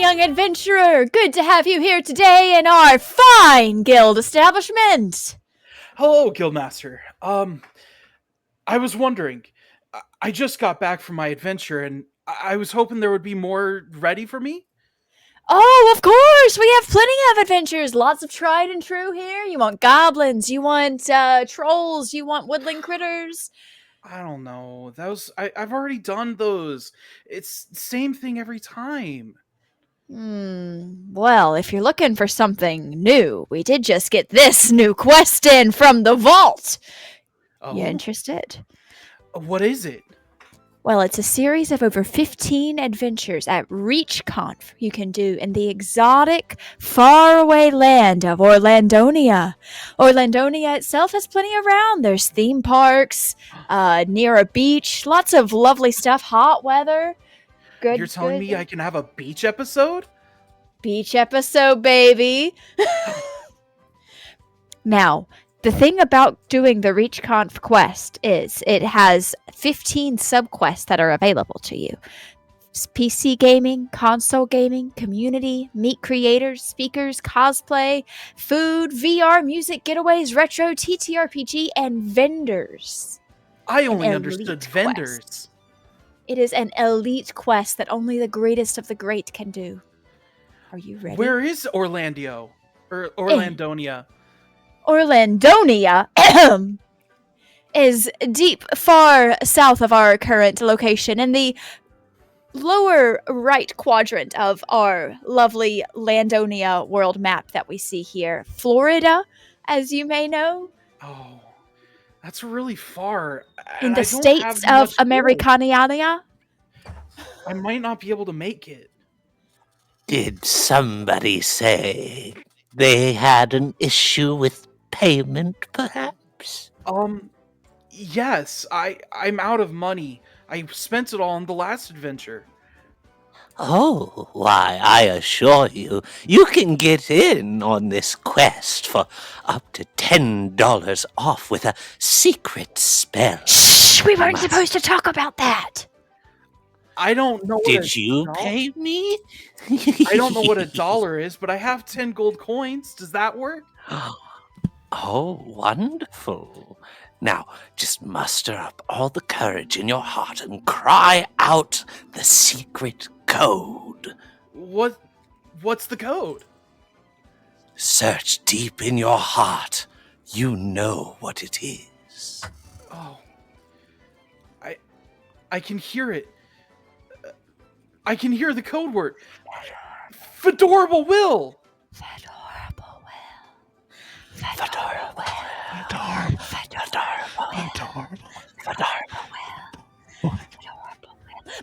young adventurer. Good to have you here today in our fine guild establishment. Hello, Guildmaster. I was wondering, I just got back from my adventure, and I was hoping there would be more ready for me. Oh, of course. We have plenty of adventures. Lots of tried and true here. You want goblins. You want trolls. You want woodland critters. I don't know. I've already done those. It's the same thing every time. Well, if you're looking for something new, we did just get this new quest in from the vault. Oh? You interested? What is it? Well, it's a series of over 15 adventures at ReachConf you can do in the exotic, faraway land of Orlandonia. Orlandonia itself has plenty around. There's theme parks, near a beach, lots of lovely stuff, hot weather. Good. You're telling me I can have a beach episode? Beach episode, baby. Now, the thing about doing the ReachConf quest is it has 15 subquests that are available to you. PC gaming, console gaming, community, meet creators, speakers, cosplay, food, VR, music, getaways, retro, TTRPG, and vendors. I only understood vendors. Quest. It is an elite quest that only the greatest of the great can do. Are you ready? Where is Orlandonia? Orlandonia is deep, far south of our current location in the lower right quadrant of our lovely Landonia world map that we see here. Florida, as you may know. Oh, that's really far. In the states of Americania. I might not be able to make it. Did somebody say they had an issue with payment, perhaps? Yes. I'm out of money. I spent it all on the last adventure. Oh, why, I assure you, you can get in on this quest for up to $10 off with a secret spell. Shh! We weren't supposed to talk about that! I don't know. Did you pay me? I don't know what $1 is, but I have 10 gold coins. Does that work? Oh, wonderful. Now, just muster up all the courage in your heart and cry out the secret code. What's the code? Search deep in your heart. You know what it is. Oh. I can hear it. I can hear the code word. Fedorable Will! Fedorable Will. Fedorable Will.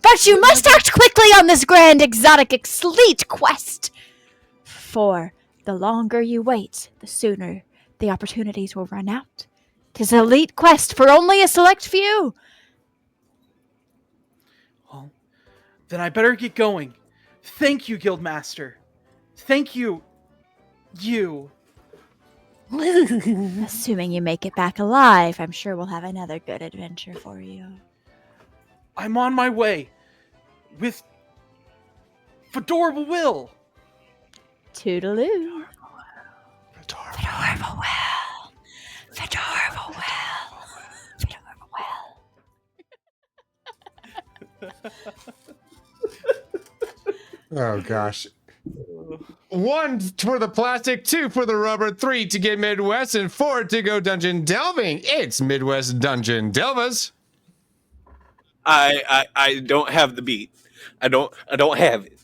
But you must act quickly on this grand, exotic, elite quest! For the longer you wait, the sooner the opportunities will run out. 'Tis an elite quest for only a select few. Well, then I better get going. Thank you, Guildmaster. Thank you. You. Assuming you make it back alive, I'm sure we'll have another good adventure for you. I'm on my way. With Fedorable Will. Toodaloo. Fedorable Will. Fedorable Will. Fedorable Will. Oh, gosh. 1 for the plastic, 2 for the rubber, 3 to get Midwest, and 4 to go dungeon delving. It's Midwest Dungeon Delvers. I don't have the beat. I don't have it.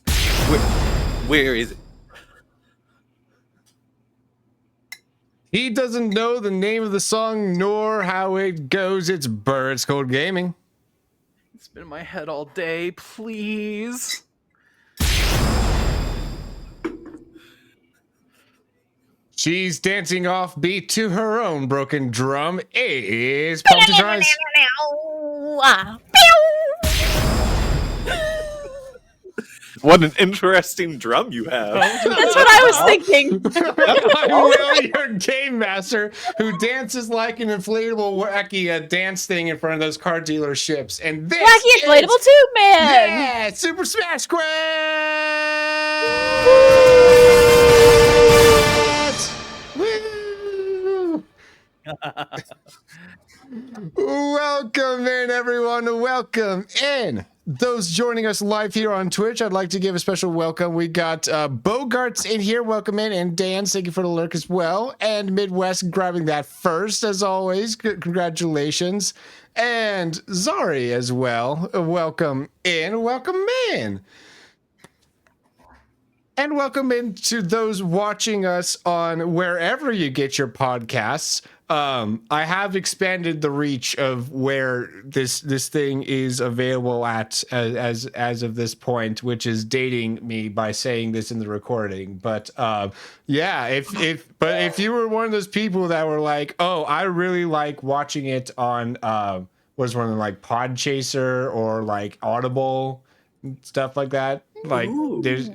Where is it? He doesn't know the name of the song nor how it goes. It's BurrItsColdGaming. It's been in my head all day. Please. She's dancing off beat to her own broken drum. Is Pumped to Tries. What an interesting drum you have. That's what I was thinking. I know your game master who dances like an inflatable wacky dance thing in front of those car dealerships. And this Wacky inflatable tube man. Yeah, Super Smash Quest! Welcome in, everyone. Welcome in. Those joining us live here on Twitch, I'd like to give a special welcome. We got Bogarts in here. Welcome in. And Dan, thank you for the lurk as well. And Midwest grabbing that first, as always. Congratulations. And Zari as well. Welcome in. Welcome in. And welcome in to those watching us on wherever you get your podcasts. I have expanded the reach of where this thing is available at as of this point, which is dating me by saying this in the recording. But yeah, if you were one of those people that were like, oh, I really like watching it on was one of them like Podchaser or like Audible stuff like that. Like there's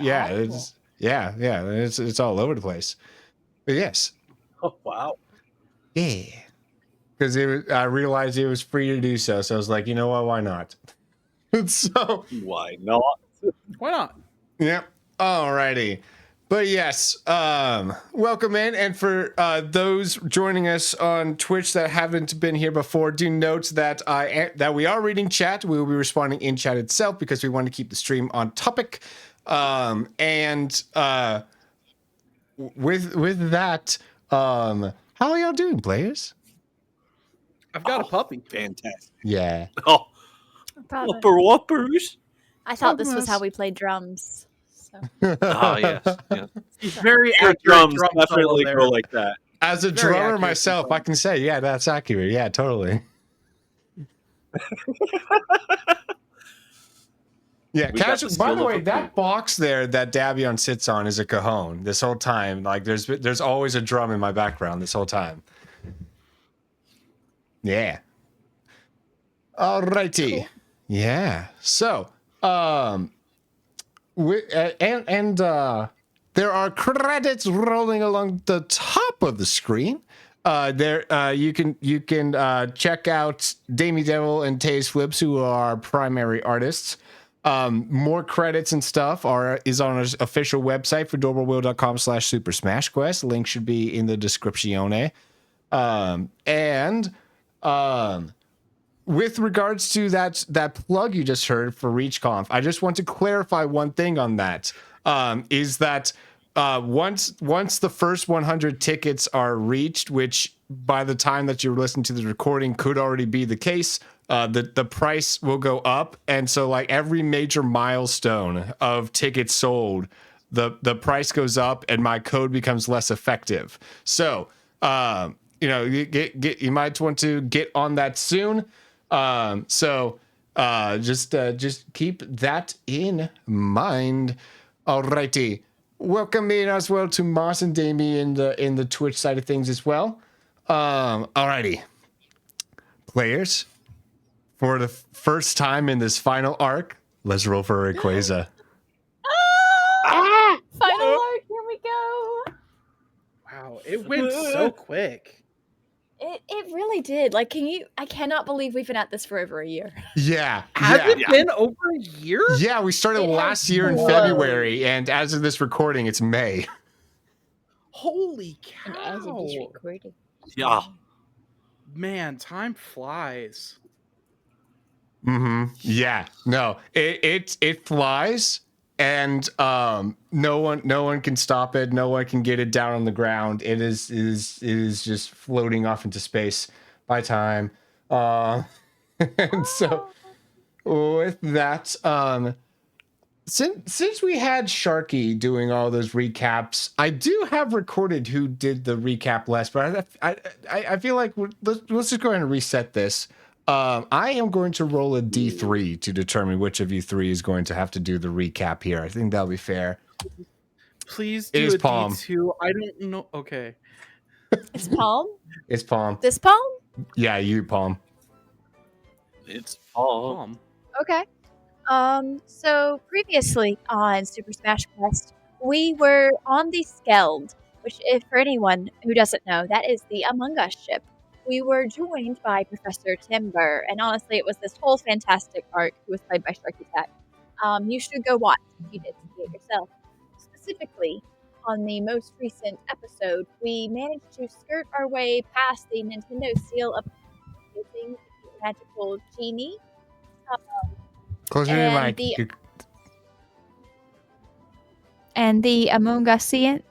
it's all over the place. But yes. Oh, wow. Yeah, because I realized it was free to do so, so I was like, you know what, why not? So Why not? Why not? Yep. Alrighty. But yes, welcome in, and for those joining us on Twitch that haven't been here before, do note that that we are reading chat. We will be responding in chat itself because we want to keep the stream on topic. And with that, how are y'all doing, players? I've got a puppy. Fantastic. Yeah. Oh, Proud of- whoopers. I thought this was how we played drums. So. Oh, yes. yes. He's very Your accurate. drums drum solo definitely there. go like that. As a Very drummer accurate myself, control. I can say, yeah, that's accurate. Yeah, totally. Yeah, We got casual. the By skill the of way, a that pro. box there that Davion sits on is a cajon this whole time. Like, there's always a drum in my background this whole time. Yeah. Alrighty. Cool. Yeah. So, there are credits rolling along the top of the screen. You can check out Damie Devil and TeusFlips, who are our primary artists. More credits and stuff is on our official website for doorwellwill.com/Super Smash Quest. Link should be in the description. With regards to that plug you just heard for ReachConf, I just want to clarify one thing on that. Is that once the first 100 tickets are reached, which by the time that you're listening to the recording could already be the case, the price will go up, and so like every major milestone of tickets sold, the price goes up, and my code becomes less effective. So you might want to get on that soon. Just keep that in mind. Alrighty. Welcome in as well to Moss and Damie in the Twitch side of things as well. Alrighty. Players, for the first time in this final arc, let's roll for Rayquaza. Final arc, here we go. Wow, it went so quick. It really did. Like, I cannot believe we've been at this for over a year. Yeah. Has it been over a year? Yeah, we started last year in February, and as of this recording, it's May. Holy And as of this cow. recording. Yeah. Man, time flies. Mm-hmm. Yeah. No, it flies, and no one can stop it. No one can get it down on the ground. It is just floating off into space by time. And so with that, since we had Sharky doing all those recaps, I do have recorded who did the recap last, but I feel like let's just go ahead and reset this. I am going to roll a D3 to determine which of you three is going to have to do the recap here. I think that'll be fair. Please It do is a Palm. D2. I don't know. Okay. It's Palm? It's Palm. This Palm? Yeah, you, Palm. It's all. Palm. Okay. So previously on Super Smash Quest, we were on the Skeld, which, if for anyone who doesn't know, that is the Among Us ship. We were joined by Professor Timber, and honestly, it was this whole fantastic arc who was played by Sharky Tech. You should go watch if you didn't see it yourself. Specifically, on the most recent episode, we managed to skirt our way past the Nintendo seal of using magical genie. Close your And mic. the- And the Among Usian,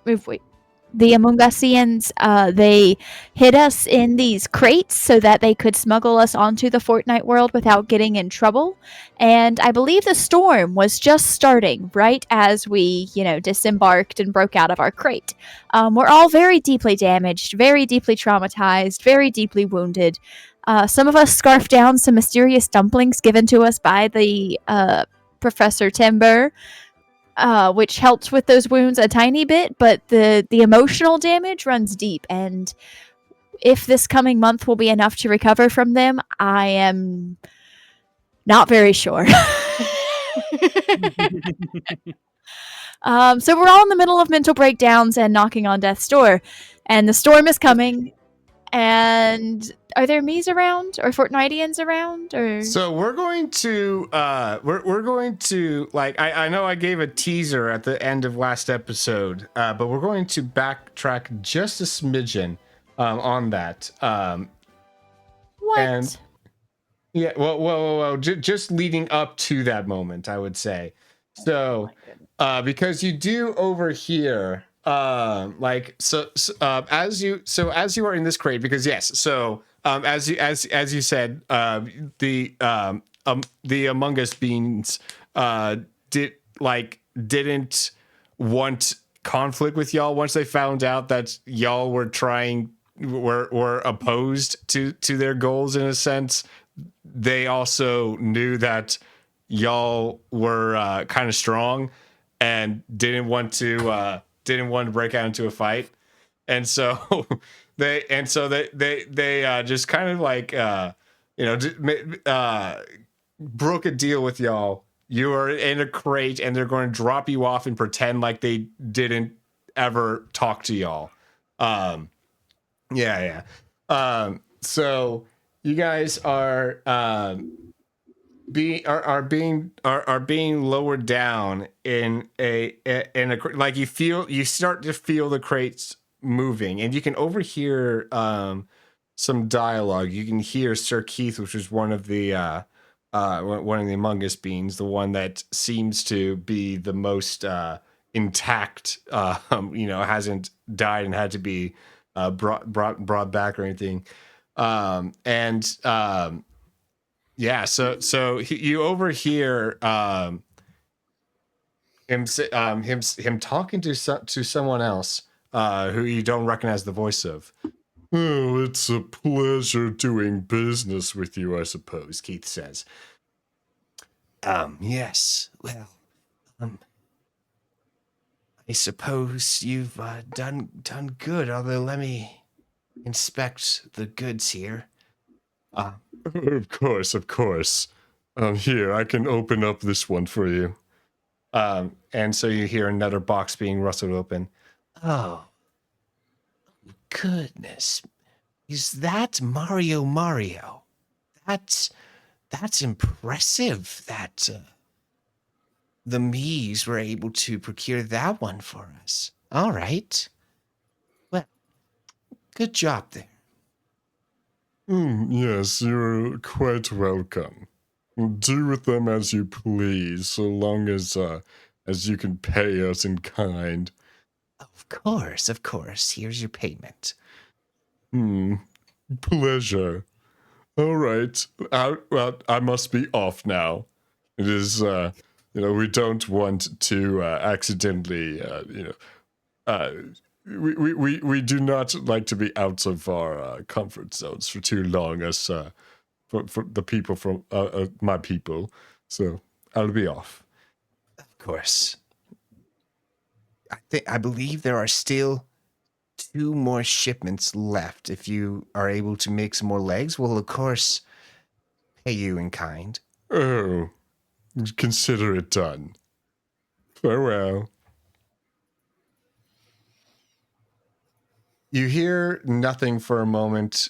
they hid us in these crates so that they could smuggle us onto the Fortnite world without getting in trouble. And I believe the storm was just starting right as we, disembarked and broke out of our crate. We're all very deeply damaged, very deeply traumatized, very deeply wounded. Some of us scarfed down some mysterious dumplings given to us by the Professor Timber, which helps with those wounds a tiny bit, but the emotional damage runs deep. And if this coming month will be enough to recover from them, I am not very sure. So we're all in the middle of mental breakdowns and knocking on death's door, and the storm is coming. And are there me's around or Fortnitians around? Or So we're going to we're going to, like, I know I gave a teaser at the end of last episode, but we're going to backtrack just a smidgen on that. what? And yeah, well, just leading up to that moment, I would say. So, because you do overhear, as you are in this crate, because yes, so as you said, the Among Us beans didn't want conflict with y'all once they found out that y'all were opposed to their goals in a sense. They also knew that y'all were kind of strong and didn't want to break out into a fight, and so they just kind of like broke a deal with y'all. You are in a crate, and they're going to drop you off and pretend like they didn't ever talk to y'all. So you guys are being lowered down in a like you start to feel the crates moving, and you can overhear some dialogue. You can hear Sir Keith, which is one of the Among Us beings, the one that seems to be the most intact, hasn't died and had to be brought back or anything. So you overhear him talking to someone else who you don't recognize the voice of. Oh, it's a pleasure doing business with you, I suppose, Keith says. Yes. Well, I suppose you've done good, although let me inspect the goods here. Of course. Here, I can open up this one for you. And so you hear another box being rustled open. Oh, goodness. Is that Mario? That's impressive that the Mees were able to procure that one for us. All right. Well, good job there. Yes, you're quite welcome. Do with them as you please, so long as you can pay us in kind. Of course. Here's your payment. Pleasure. All right. I must be off now. It is, we don't want to accidentally, we do not like to be out of our comfort zones for too long, as for the people from my people. So I'll be off. Of course. I believe there are still 2 more shipments left. If you are able to make some more legs, we'll of course pay you in kind. Oh, consider it done. Farewell. You hear nothing for a moment,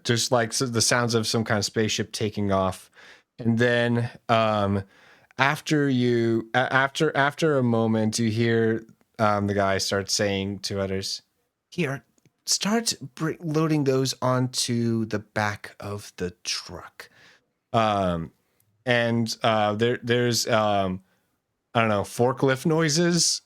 just like the sounds of some kind of spaceship taking off, and then after a moment, you hear the guy start saying to others, "Here, loading those onto the back of the truck. There's I don't know, forklift noises,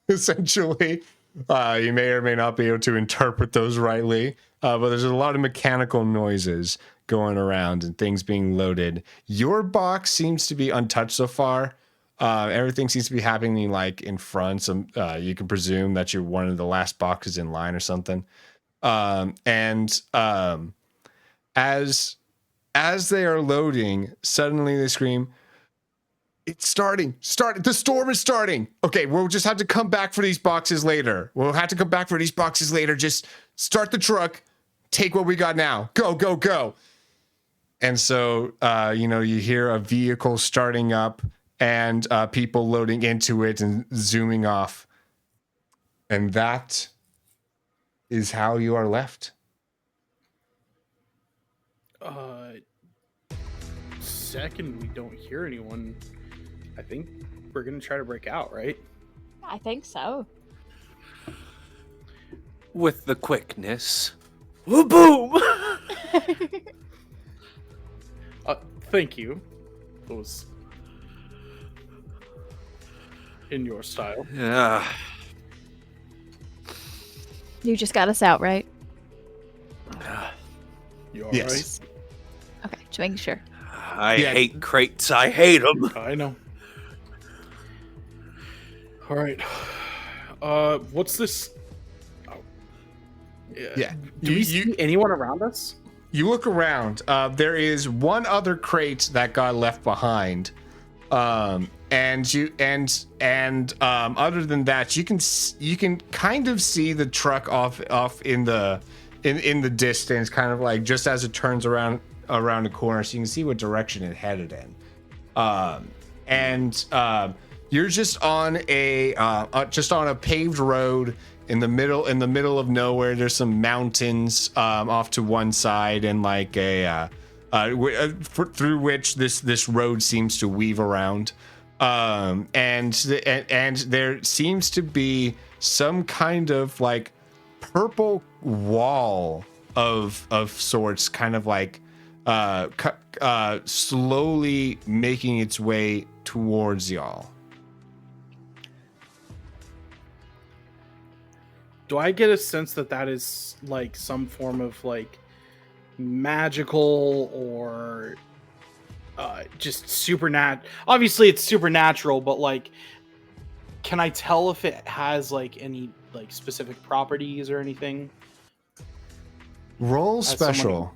essentially. You may or may not be able to interpret those rightly, but there's a lot of mechanical noises going around and things being loaded. Your box seems to be untouched so far. Everything seems to be happening like in front. So you can presume that you're one of the last boxes in line or something. As they are loading, suddenly they scream, "It's starting. The storm is starting. Okay, we'll just have to come back for these boxes later. Just start the truck. Take what we got now. Go. And so, you hear a vehicle starting up and people loading into it and zooming off. And that is how you are left. Second, we don't hear anyone. I think we're gonna try to break out, right? I think so. With the quickness. Boom! Thank you. It was in your style. Yeah. You just got us out, right? You all Yes. right? Okay, just making sure. I hate crates. I hate them. I know. All right. What's this? Oh. Yeah. Do we see anyone around us? You look around. There is one other crate that got left behind, other than that, you can kind of see the truck off in the distance, kind of like just as it turns around the corner, so you can see what direction it headed in. You're just on a paved road in the middle of nowhere. There's some mountains off to one side, and like through which this road seems to weave around. And there seems to be some kind of like purple wall of sorts, kind of like slowly making its way towards y'all. Do I get a sense that is like some form of like magical or just supernatural? Obviously it's supernatural, but like, can I tell if it has like any like specific properties or anything? Roll special.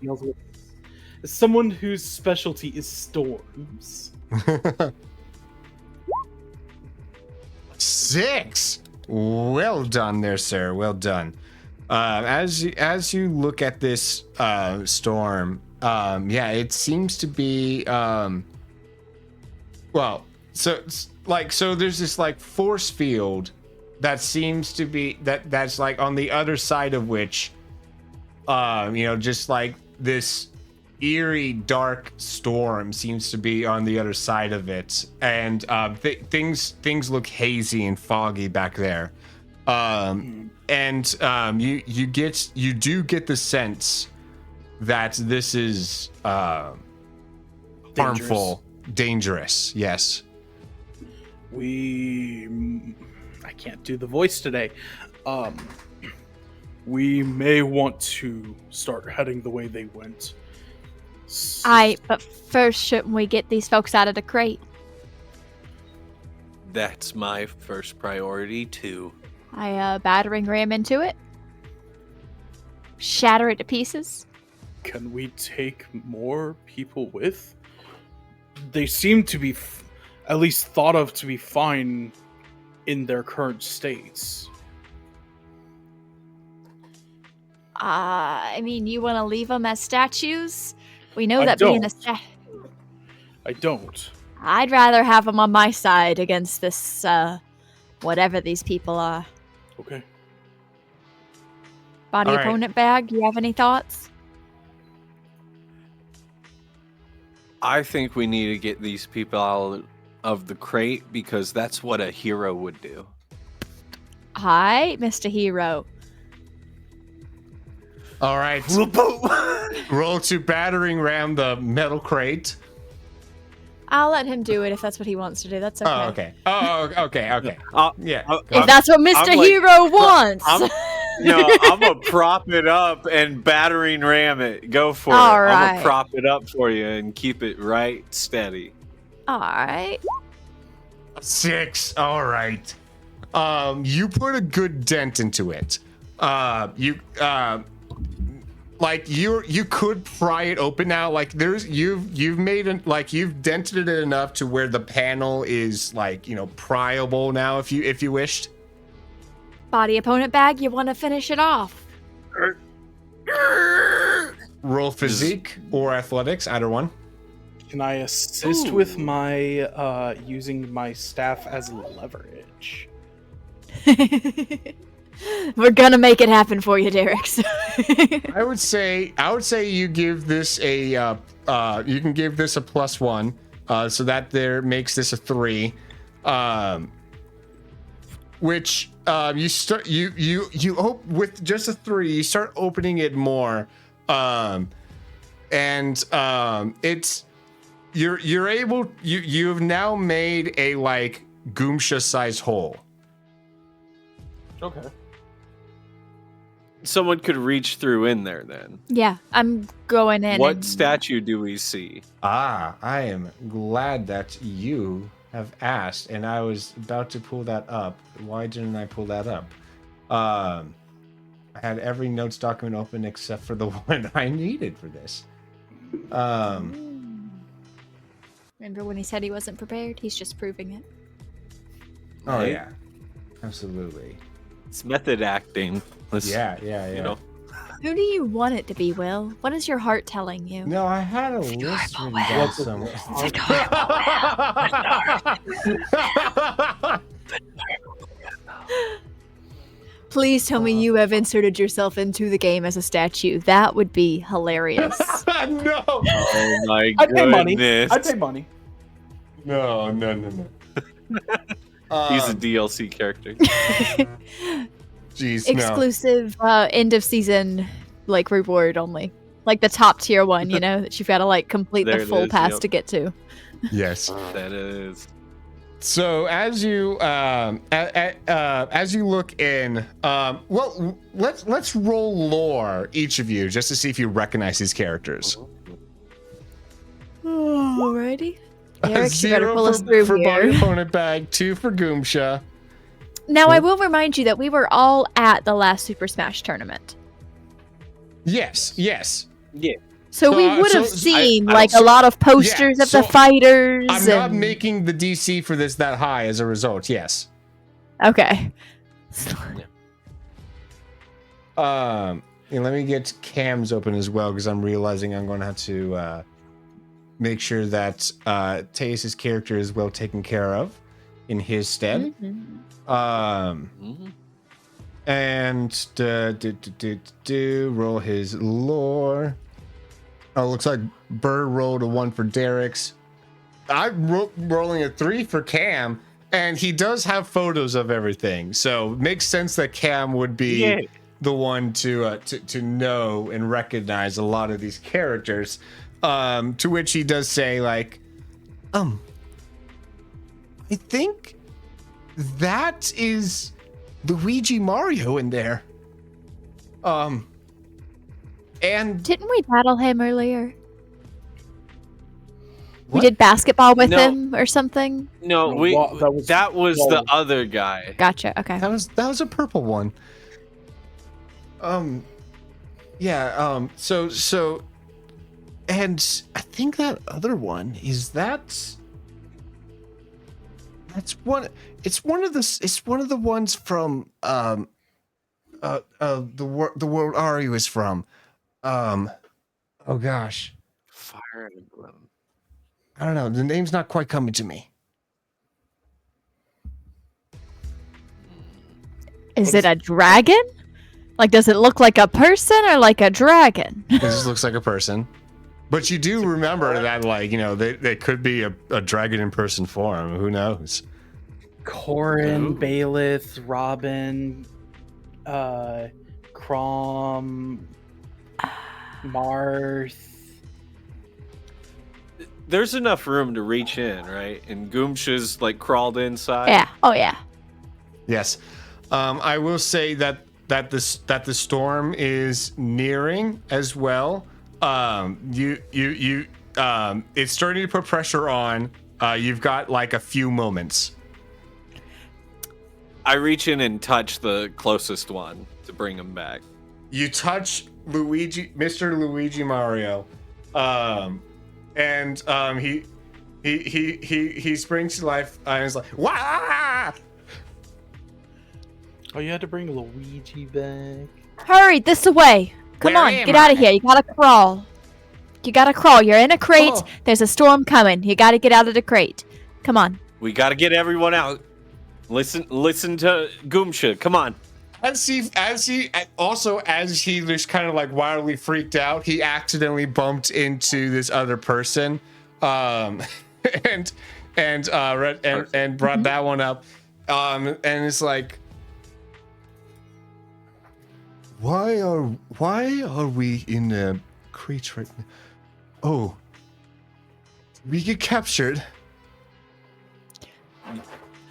As someone whose specialty is storms. 6. Well done there, sir. Well done. As you look at this storm, it seems to be so there's this like force field that seems to be that's like on the other side of which just like this eerie dark storm seems to be on the other side of it, and things look hazy and foggy back there, you do get the sense that this is harmful, dangerous. Yes. I can't do the voice today. We may want to start heading the way they went. But first, shouldn't we get these folks out of the crate? That's my first priority too. I battering ram into it. Shatter it to pieces. Can we take more people with? They seem to be at least thought of to be fine in their current states. I mean, you want to leave them as statues? We know I that being a statue. I don't. I'd rather have them on my side against this, whatever these people are. Okay. Body All right. opponent bag, you have any thoughts? I think we need to get these people out of the crate because that's what a hero would do. Hi, Mr. Hero. All right. Roll to battering ram the metal crate. I'll let him do it if that's what he wants to do. That's okay. Oh, okay. Oh, okay. Yeah. If that's what Mr. I'm like- Hero wants. I'm gonna prop it up and battering ram it. Go for it. All I'm right. gonna prop it up for you and keep it right steady. All right. 6. All right. You put a good dent into it. You could pry it open now. Like you've made it, like you've dented it enough to where the panel is like, you know, pryable now if you wished. Body opponent bag, you want to finish it off. Roll physique or athletics, either one. Can I assist with my using my staff as leverage? We're gonna make it happen for you, Derek. I would say you give this a you can give this a +1, so that there makes this a 3, which you start you hope with just a 3 you start opening it more, it's you're able you have now made a like Goomba size hole. Okay. Someone could reach through in there then. Yeah, I'm going in. What and- statue do we see? I am glad that you have asked, and I was about to pull that up. Why didn't I pull that up? I had every notes document open except for the one I needed for this. Remember when he said he wasn't prepared? He's just proving it. Oh Right? yeah, absolutely. It's method acting. Yeah. You know, Who do you want it to be, Will? What is your heart telling you? No, I had a list written down somewhere. Please tell me you have inserted yourself into the game as a statue. That would be hilarious. No. oh my I'd pay money. goodness. I'd pay money. No. He's a DLC character. Jeez, no. Exclusive end of season like reward only. Like the top tier one, you know, that you've got to like complete There the it full is, pass yep. to get to. Yes. That is. So as you look in, well, let's roll lore, each of you, just to see if you recognize these characters. Alrighty. Derek, you better 0 pull us through for here. body opponent bag, 2 for Goomba. Now, I will remind you that we were all at the last Super Smash tournament. Yes. Yeah. So we So, would have so seen I like don't- a lot of posters of so the fighters. I'm not and- making the DC for this that high as a result. Yes. Okay. And let me get cams open as well because I'm realizing I'm going to have to make sure that Teus's character is well taken care of in his stead. Mhm. And roll his lore. Oh, looks like Burr rolled a 1 for Derek's. I'm rolling a 3 for Cam, and he does have photos of everything, so it makes sense that Cam would be the one to know and recognize a lot of these characters. To which he does say, like, I think that is Luigi Mario in there. And Didn't we battle him earlier? We What? did basketball with No. him or something? No, No, we that was the Wall. other guy. Gotcha. Okay. that was a purple one. So and I think that other one is that's one. It's one of the ones from the world Ari is from. Oh gosh, Fire Emblem. I don't know. The name's not quite coming to me. Is it a dragon? Like, does it look like a person or like a dragon? It just looks like a person. But you do remember that, like, you know, they could be a dragon in person form. Who knows? Corin, Ooh. Baelith, Robin, Crom, Marth. There's enough room to reach in, right? And Goomsha's like crawled inside. Yeah. Oh yeah. Yes. I will say that the storm is nearing as well. It's starting to put pressure on. You've got like a few moments. I reach in and touch the closest one to bring him back. You touch Mr. Luigi Mario, and he springs to life and is like, "Wah!" Oh, you had to bring Luigi back. Hurry, this away. Come Where on, am get out of I? here. You gotta crawl. You gotta crawl. You're in a crate. Oh. There's a storm coming. You gotta get out of the crate. Come on. We got to get everyone out. Listen to Goomsha. Come on. As he was kind of like wildly freaked out, he accidentally bumped into this other person, and brought that one up, and it's like, why are we in a crate right now? Oh, we get captured.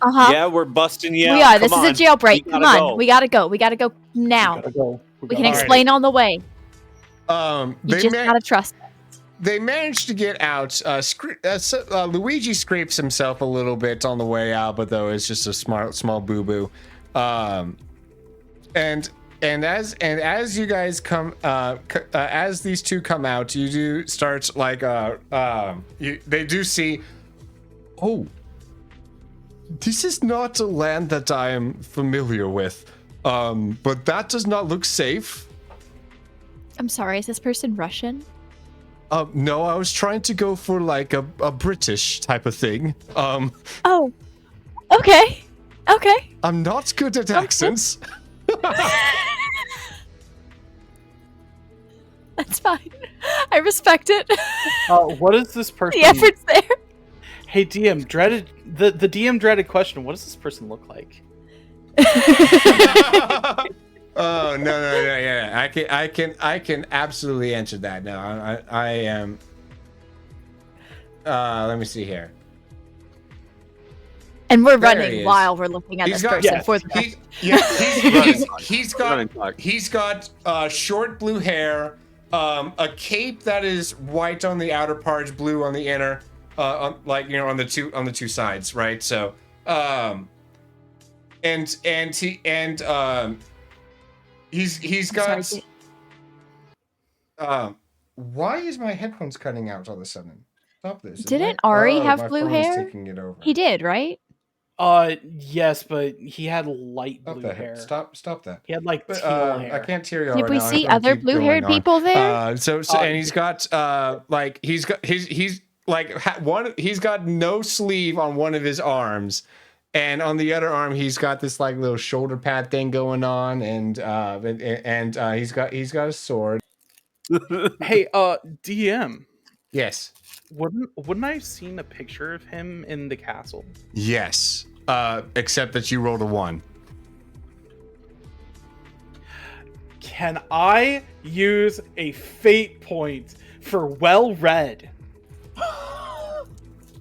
Uh-huh. Yeah, we're busting you out. We are. This Come is a on. jailbreak. We Come gotta on. go. We gotta go. We gotta go now. Gotta go. We can gotta- explain on the way. You They just gotta trust us. They managed to get out. Luigi scrapes himself a little bit on the way out, but though it's just a small boo boo. And as you guys come, as these two come out, you do start like they do see. Oh, this is not a land that I am familiar with. But that does not look safe. I'm sorry, is this person Russian? No, I was trying to go for like a British type of thing. Oh. Okay. Okay. I'm not good at accents. That's fine. I respect it. What is this person? The effort's there. Hey, DM, the DM dreaded question. What does this person look like? Oh no, yeah. I can absolutely answer that. No, I am. Let me see here. And we're There he running is. while we're looking at He's this got- person yeah, for the He's got short blue hair, a cape that is white on the outer part, blue on the inner, on the two sides, right? So, he's got. Sorry, Why is my headphones cutting out all of a sudden? Stop this. Didn't Ari have my blue phone is hair? taking it over. He did, right? Yes, but he had light Stop blue that. hair. Stop that. He had like But, teal hair. I can't hear y'all Did right we now. see I'm gonna other keep blue-haired going on. people there? And he's got he's got no sleeve on one of his arms, and on the other arm he's got this like little shoulder pad thing going on, and he's got a sword. Hey, DM. Yes. Wouldn't I have seen a picture of him in the castle? Yes. Except that you rolled a 1. Can I use a fate point for well read?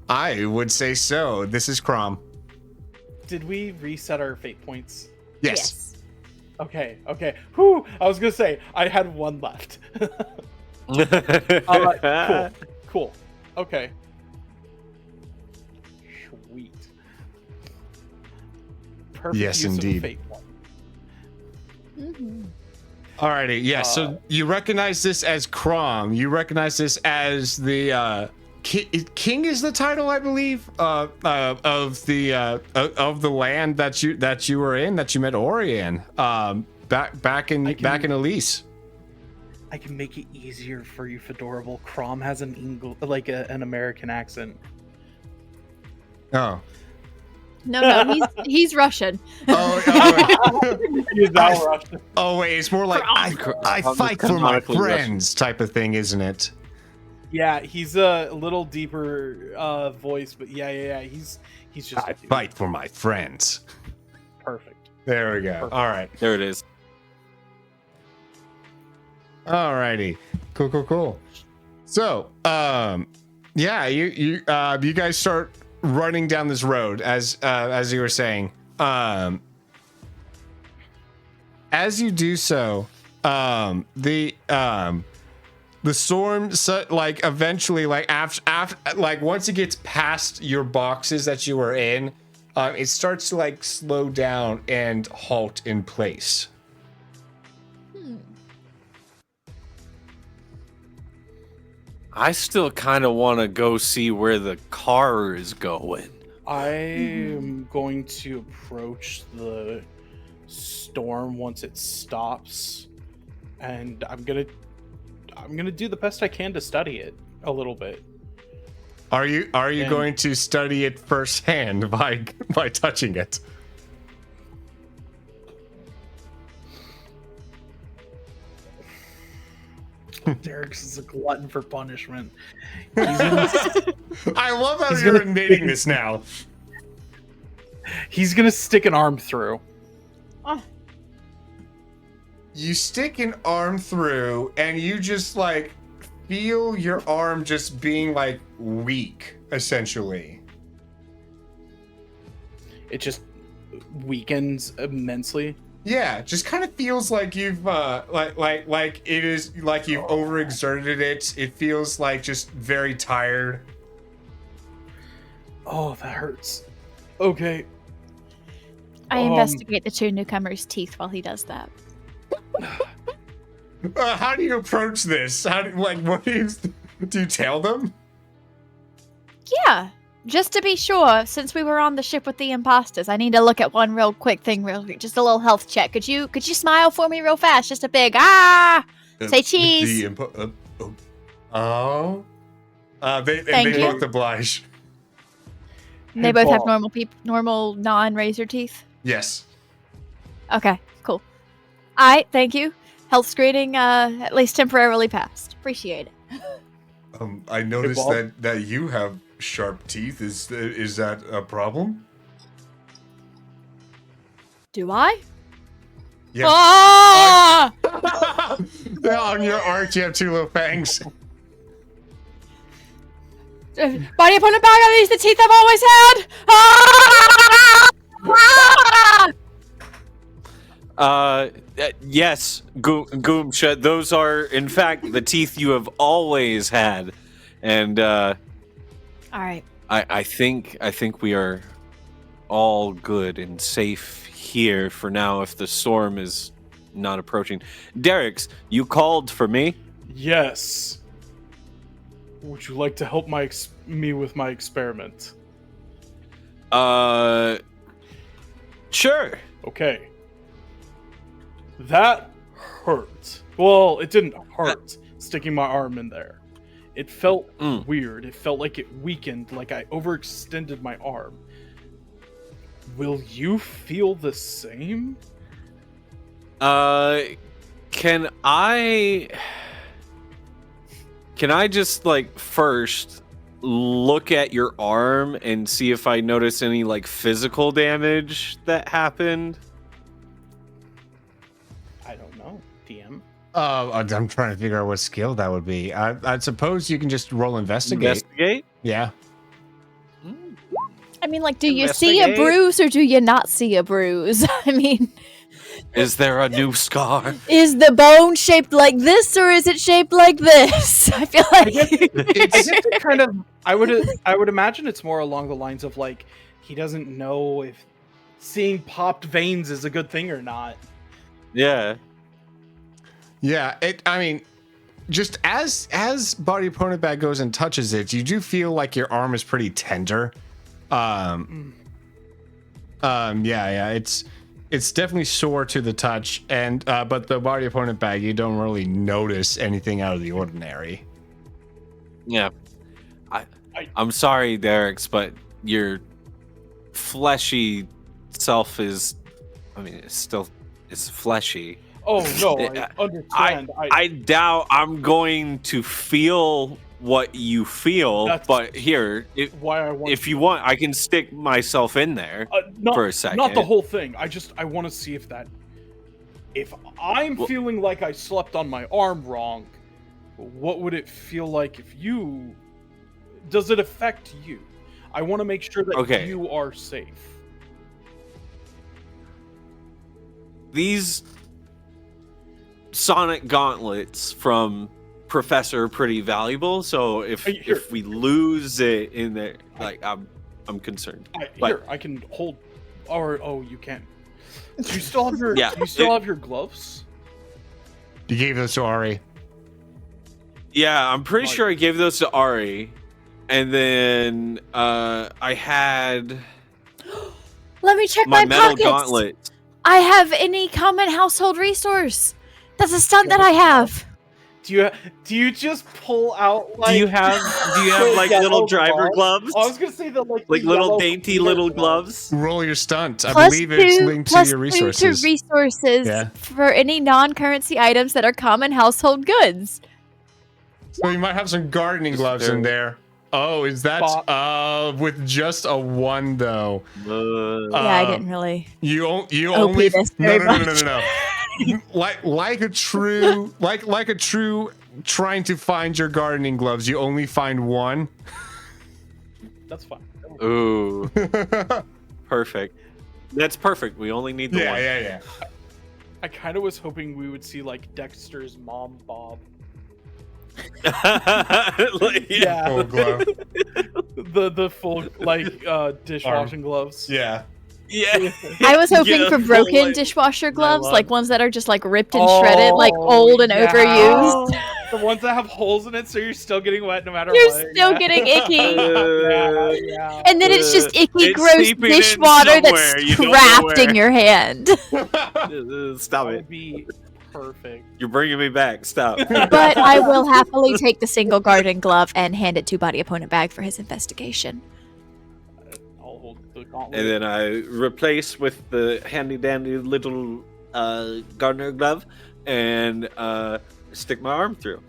I would say so. This is Crom. Did we reset our fate points? Yes. Okay. Whew, I was gonna say I had one left. Cool. Okay. Sweet. Perfect Yes, use indeed. Of a fate point. Mm-hmm. Alrighty, yeah. So you recognize this as Crom. You recognize this as the King is the title, I believe, of the land that you were in, that you met Ori in, back in Elise. I can make it easier for you, Fedorable. Crom has an American accent. Oh. No, he's Russian. He's now Russian. Oh wait, it's more like I fight for my Canonically friends type of thing, isn't it? Yeah, he's a little deeper voice, but yeah. He's just I fight for my friends. perfect. There we go. Perfect. All right. There it is. Alrighty. Cool. So, yeah, you guys start running down this road as you were saying. As you do so, the storm, like eventually, like after, like once it gets past your boxes that you were in, it starts to like slow down and halt in place. I still kind of want to go see where the car is going. I am going to approach the storm once it stops, and I'm gonna do the best I can to study it a little bit. Are you going to study it firsthand by touching it? Derek's is a glutton for punishment. I love how you're admitting this now. He's gonna stick an arm through. You stick an arm through, and you just like feel your arm just being like weak, essentially. It just weakens immensely. Yeah, just kind of feels like you've like it is like you've overexerted it. It feels like just very tired. Oh, that hurts. Okay. I investigate the two newcomers' teeth while he does that. How do you approach this? What do you tell them? Yeah, just to be sure, since we were on the ship with the imposters, I need to look at one real quick, just a little health check. Could you smile for me real fast? Just a big say cheese. They both oblige. They both have normal non-razor teeth. Yes. Okay, cool. Thank you. Health screening, at least temporarily passed. Appreciate it. I noticed that you have sharp teeth. Is that a problem? Do I? Yeah. Ah! On your arch, you have two little fangs. Body upon a bag, are these the teeth I've always had? Ah! Yes, Goomsha, those are, in fact, the teeth you have always had. And, all right. I think we are all good and safe here for now if the storm is not approaching. Derek's, you called for me? Yes. Would you like to help me with my experiment? Sure. Okay. That hurt. Well, it didn't hurt sticking my arm in there. It felt weird. It felt like it weakened, like I overextended my arm. Will you feel the same? Can I just, like, first look at your arm and see if I notice any, like, physical damage that happened? I don't know, DM. I'm trying to figure out what skill that would be. I suppose you can just roll investigate. Investigate? Yeah. I mean, like, do you see a bruise or do you not see a bruise? I mean... Is there a new scar? Is the bone shaped like this or is it shaped like this? I feel like... It's kind of... I would imagine it's more along the lines of, like, he doesn't know if seeing popped veins is a good thing or not. Yeah. Yeah, I mean, just as Body Opponent Bag goes and touches it, you do feel like your arm is pretty tender. Yeah, it's definitely sore to the touch, and but the Body Opponent Bag, you don't really notice anything out of the ordinary. Yeah. I'm sorry, Derek's, but your fleshy self is, I mean, it's fleshy. Oh, no, I understand. I doubt I'm going to feel what you feel, but here, if you want, I can stick myself in there for a second. Not the whole thing. I want to see if I'm feeling like I slept on my arm wrong, what would it feel like if you? Does it affect you? I want to make sure that you are safe. These sonic gauntlets from Professor are pretty valuable. So if we lose it in there, like I'm concerned. I can hold. Or you can. Do you still have your? Yeah, you still have your gloves? You gave those to Ari. Yeah, I'm pretty sure I gave those to Ari, and then I had. Let me check my my metal pockets. gauntlet. I have any common household resource. That's a stunt that I have. Do you just pull out like? Do you have like little driver gloves? I was gonna say the like little dainty little gloves. Roll your stunt. I Plus believe it's linked to your resources. Plus 2 to resources for any non-currency items that are common household goods. So you might have some gardening gloves in there. Oh, is that with just a 1 though? Yeah, I didn't really. You OP only this very no. like a true trying to find your gardening gloves, you only find 1. That's fine. Ooh, perfect. That's perfect. We only need the one. Yeah. I kind of was hoping we would see like Dexter's mom, Bob. Yeah. Full glove. the full like dishwashing gloves. Yeah. I was hoping for broken dishwasher gloves, like ones that are just like ripped and shredded, like old and overused. The ones that have holes in it, so you're still getting wet no matter You're what. still getting icky. Yeah. And then it's just icky, It's gross seeping in dishwater that's somewhere, you don't know trapped in where. your hand. Stop That it. would be perfect. You're bringing me back. Stop. But I will happily take the single garden glove and hand it to Body Opponent Bag for his investigation. I'll hold the gauntlet. And then I replace with the handy dandy little gardener glove and stick my arm through.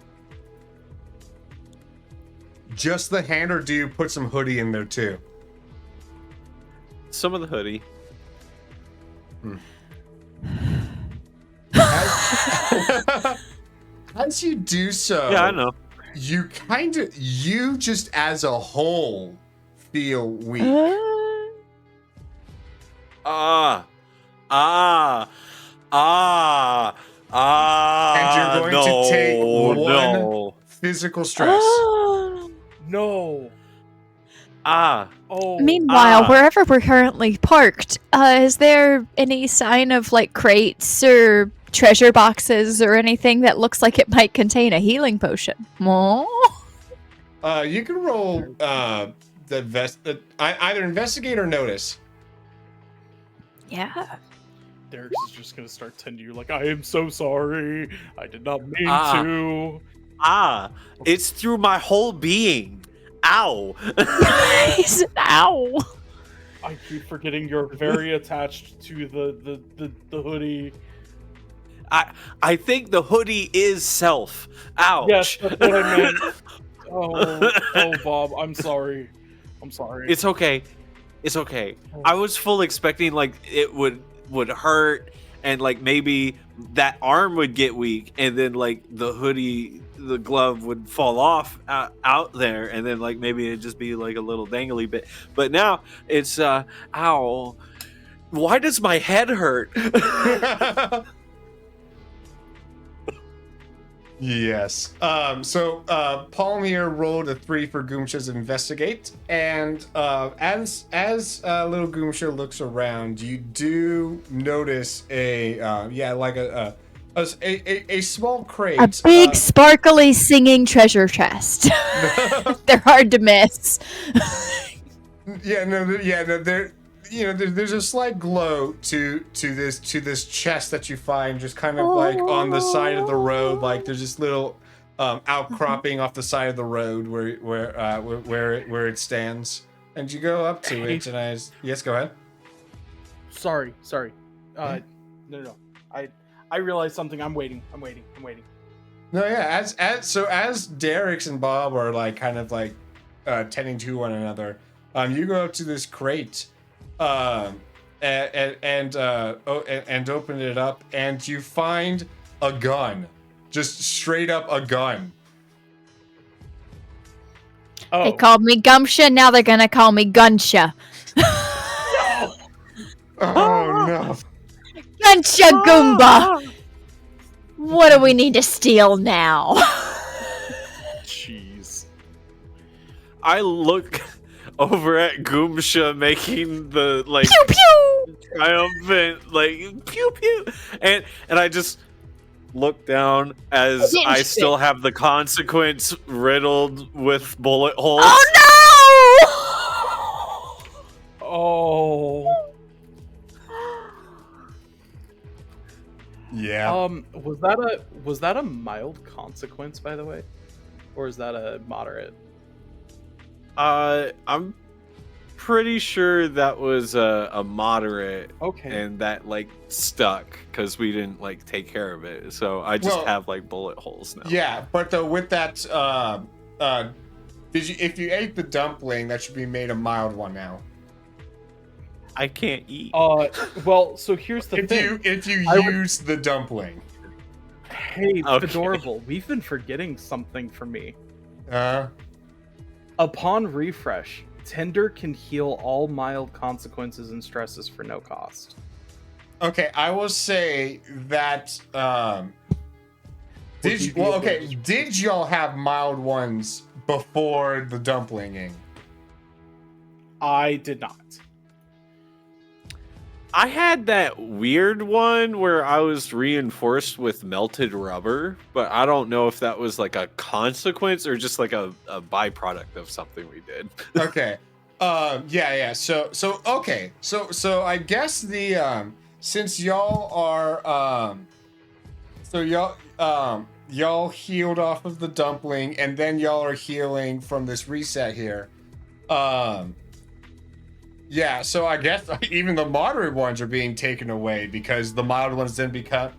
Just the hand, or do you put some hoodie in there too? Some of the hoodie. As you do so, Yeah, I know. you just as a whole feel weak. And you're going to take one physical stress. No. Meanwhile, wherever we're currently parked, is there any sign of like crates or treasure boxes or anything that looks like it might contain a healing potion? You can roll either investigate or notice. Yeah. Derek is just gonna start tending you like, I am so sorry. I did not mean to. It's through my whole being. Ow. Ow. I keep forgetting you're very attached to the hoodie. I think the hoodie is self. Ouch. Yes, that's what I meant. Oh, Bob, I'm sorry. It's okay. I was full expecting like it would hurt and like maybe that arm would get weak and then like the hoodie, the glove would fall off out there and then like maybe it'd just be like a little dangly bit. But now it's ow. Why does my head hurt? Yes. So Paul here rolled a 3 for Goomsha's investigate, and as little Goomsha looks around, you do notice a small crate, a big, sparkly, singing treasure chest. They're hard to miss. There's a slight glow to this chest that you find just kind of like on the side of the road. Like there's this little outcropping off the side of the road where it stands, and you go up to it. And yes, go ahead. Sorry. No. I realized something. I'm waiting. No, yeah. As Derek's and Bob are like kind of like tending to one another, you go up to this crate. And open it up, and you find a gun, just straight up a gun. They called me Gumsha, now they're gonna call me Gunsha. Oh no. Gunsha Goomba! What do we need to steal now? Jeez. I look over at Goomsha making the like Pew pew! triumphant like pew pew, and I just look down as didn't I fit. still have the consequence riddled with bullet holes. Oh no! Oh. Yeah. Was that a mild consequence, by the way, or is that a moderate? I'm pretty sure that was a moderate, Okay. and that like stuck because we didn't like take care of it. So I just Well, have like bullet holes now. Yeah, but with that, if you ate the dumpling, that should be made a mild one now. I can't eat. Well, so here's the thing. If you I would- use the dumpling. Hey, Okay. Adorable, we've been forgetting something for me. Uh, Upon refresh, Tinder can heal all mild consequences and stresses for no cost. okay, I will say that. Did y'all have mild ones before the dumplinging? I did not. I had that weird one where I was reinforced with melted rubber, but I don't know if that was like a consequence or just like a byproduct of something we did. Okay. Yeah. So I guess the since y'all are y'all healed off of the dumpling and then y'all are healing from this reset here. Yeah, so I guess even the moderate ones are being taken away because the mild ones then become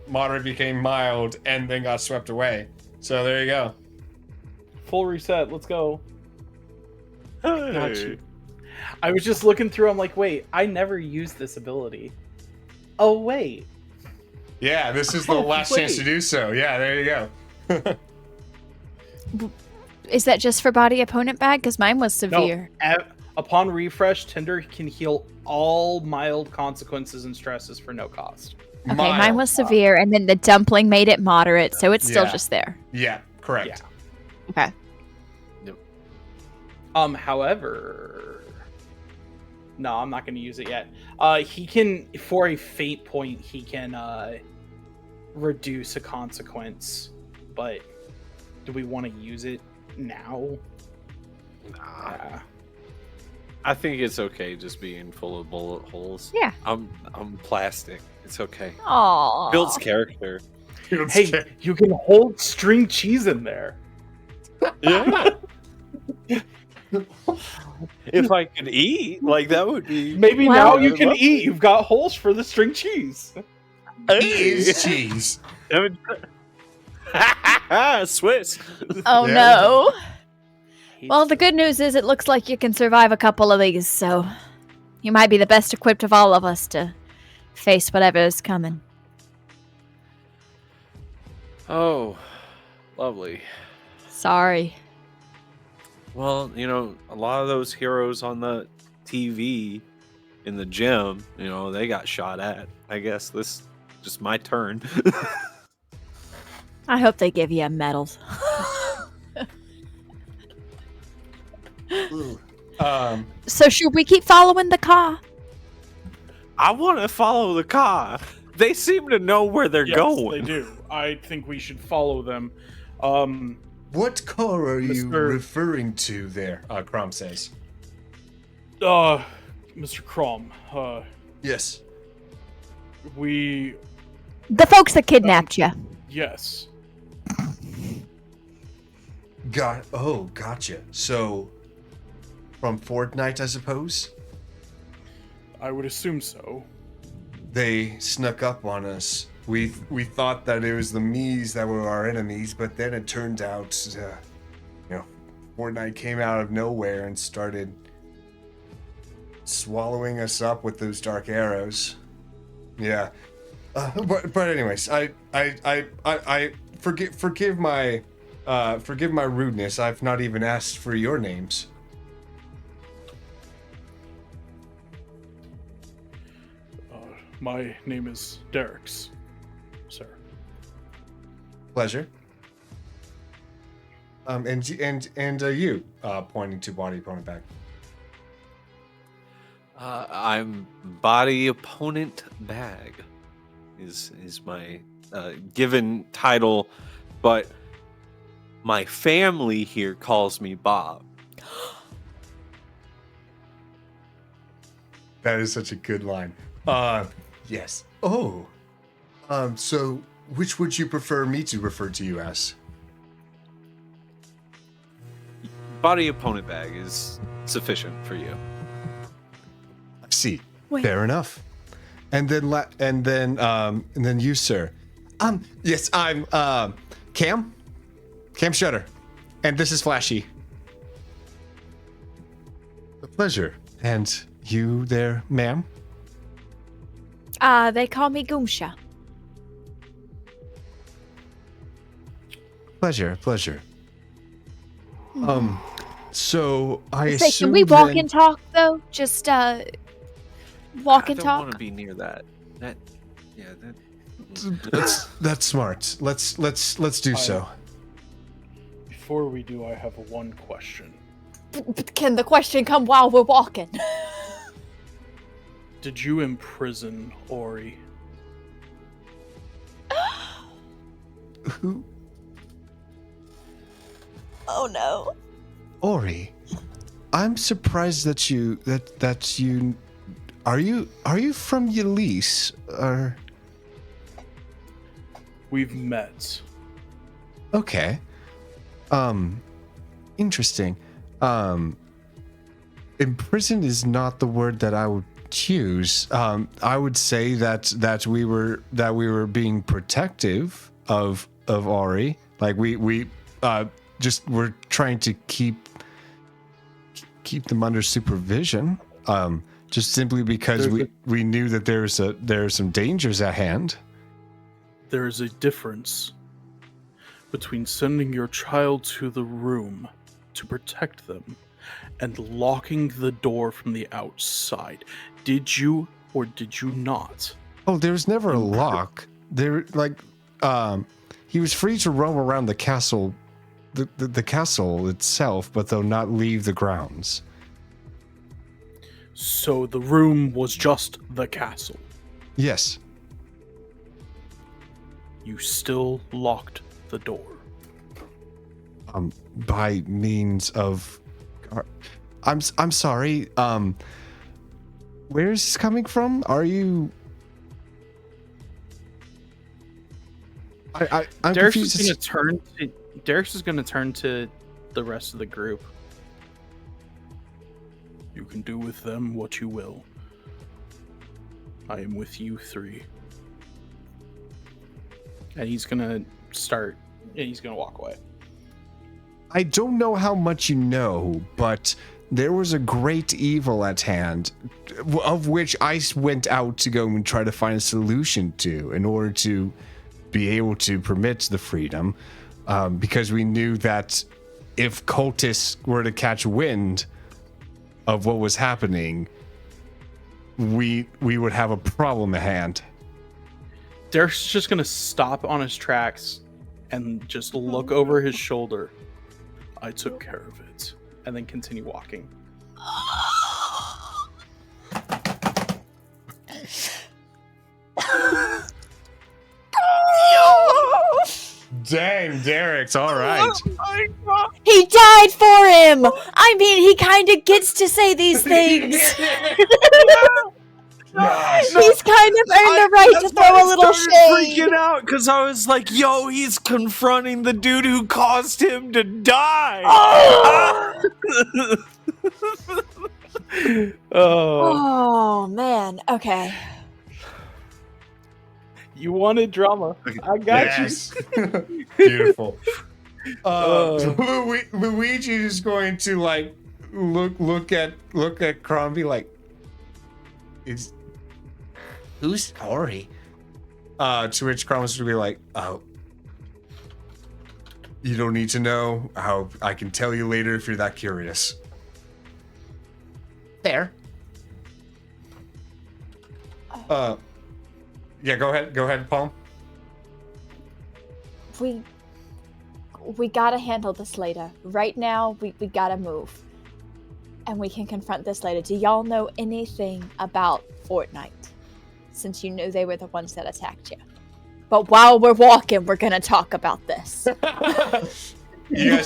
moderate became mild and then got swept away. So there you go. Full reset. Let's go. Hey. Got you. I was just looking through. I'm like, wait, I never used this ability. Oh wait. Yeah, this is the last chance to do so. Yeah, there you go. Is that just for body opponent bag? Because mine was severe. No, upon refresh, Tinder can heal all mild consequences and stresses for no cost. Okay, mine was severe, and then the dumpling made it moderate, so it's still Yeah. just there. Yeah, correct. Yeah. Okay. However, no, I'm not going to use it yet. He can, for a fate point, he can reduce a consequence, but do we want to use it now? Nah. I think it's okay just being full of bullet holes. Yeah. I'm plastic. It's okay. Aww. Builds character. Hey, you can hold string cheese in there. Yeah. If I could eat, like that would be Maybe Well- now you can eat. You've got holes for the string cheese. Is cheese. Swiss. Oh Yeah. no. Well, the good news is it looks like you can survive a couple of these, so you might be the best equipped of all of us to face whatever is coming. Oh, lovely. Sorry. Well, you know, a lot of those heroes on the TV in the gym, you know, they got shot at. I guess this just my turn. I hope they give you medals. So should we keep following the car? I want to follow the car. They seem to know where they're Yes, going. they do. I think we should follow them. What car are you Mr. referring to there? Crom says. Mr. Crom, Yes. we, The folks that kidnapped you. yes. Gotcha. So, from Fortnite, I suppose? I would assume so. They snuck up on us. We thought that it was the Mies that were our enemies, but then it turned out, Fortnite came out of nowhere and started swallowing us up with those dark arrows. Yeah. But anyways, I forgive my Forgive my rudeness. I've not even asked for your names. My name is Derek's, sir. Pleasure. And you, pointing to body opponent back. I'm body opponent bag is my given title, but my family here calls me Bob. That is such a good line. Yes. Oh. So which would you prefer me to refer to you as? Body opponent bag is sufficient for you. I see. Wait. Fair enough. And then you, sir. Yes, I'm Cam Shutter. And this is Flashy. A pleasure. And you there, ma'am? They call me Goomsha. Pleasure. So I Say, assume can we walk then- and talk though? Just walk and I don't want talk. to be near that. That's smart. Let's do so. Before we do, I have one question. But can the question come while we're walking? Did you imprison Ori? Who? Oh no. Ori, I'm surprised that you are you from Yelise or We've met. okay. Interesting. Imprisoned is not the word that I would choose. I would say that we were being protective of Ori. Like we just were trying to keep them under supervision. Just simply because we knew that there are some dangers at hand. There is a difference between sending your child to the room to protect them and locking the door from the outside. Did you or did you not? Oh, there was never a lock. He was free to roam around the castle, the castle itself, but though not leave the grounds. So the room was just the castle. Yes. You still locked the door. By means of, I'm sorry. Where is this coming from? Are you? I'm Derek's confused. is gonna turn to the rest of the group. You can do with them what you will. I am with you three. And he's gonna walk away. I don't know how much you know, but there was a great evil at hand, of which I went out to go and try to find a solution to in order to be able to permit the freedom, because we knew that if cultists were to catch wind of what was happening, we would have a problem at hand. Derek's just gonna stop on his tracks and just look over his shoulder. I took care of it. And then continue walking. Dang, Derek's all right. He died for him. I mean, he kind of gets to say these things. He's kind of earned the right to throw a little shade. Freaking out because I was like, "Yo, he's confronting the dude who caused him to die." Oh man. Okay. You wanted drama. I got you. Beautiful. Luigi is going to like look at Crombie like, who's Ori? To which Crombie's will be like, oh, You don't need to know. How I can tell you later if you're that curious. Fair. Yeah, go ahead, Palm. We gotta handle this later. Right now, we gotta move. And we can confront this later. Do y'all know anything about Fortnite? Since you knew they were the ones that attacked you. But while we're walking, we're gonna talk about this. You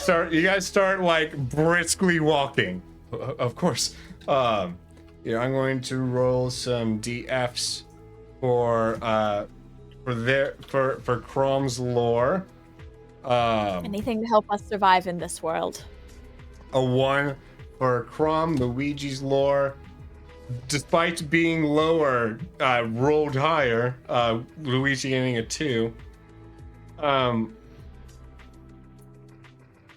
guys start like briskly walking. Of course. I'm going to roll some DFs for Chrom's lore. Anything to help us survive in this world. A 1 for Chrom. Luigi's lore, despite being lower, rolled higher. Luigi getting a 2.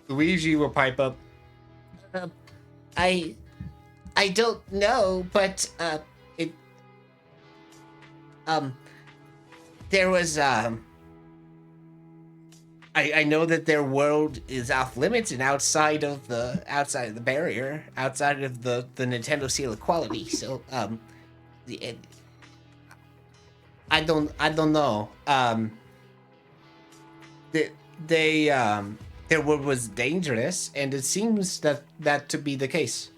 Luigi will pipe up. I don't know, but there was I know that their world is off limits and outside of the barrier, outside of the Nintendo seal of quality. So I don't know. Their world was dangerous, and it seems that to be the case.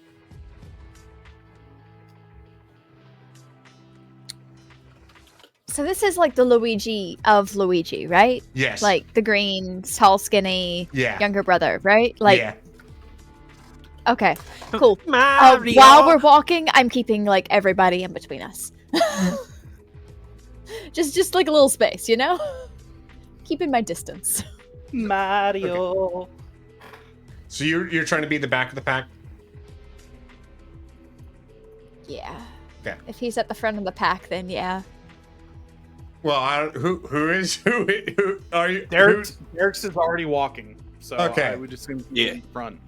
So this is like the Luigi of Luigi, right? Yes. Like the green, tall, skinny, Yeah. younger brother, right? Like, yeah. okay, cool. Mario. While we're walking, I'm keeping like everybody in between us. just like a little space, you know? Keeping my distance. Mario. So you're trying to be the back of the pack? Yeah. Okay. If he's at the front of the pack, then yeah. Well, who are you? Derek's is already walking, so Okay. I would assume he's Yeah. in front.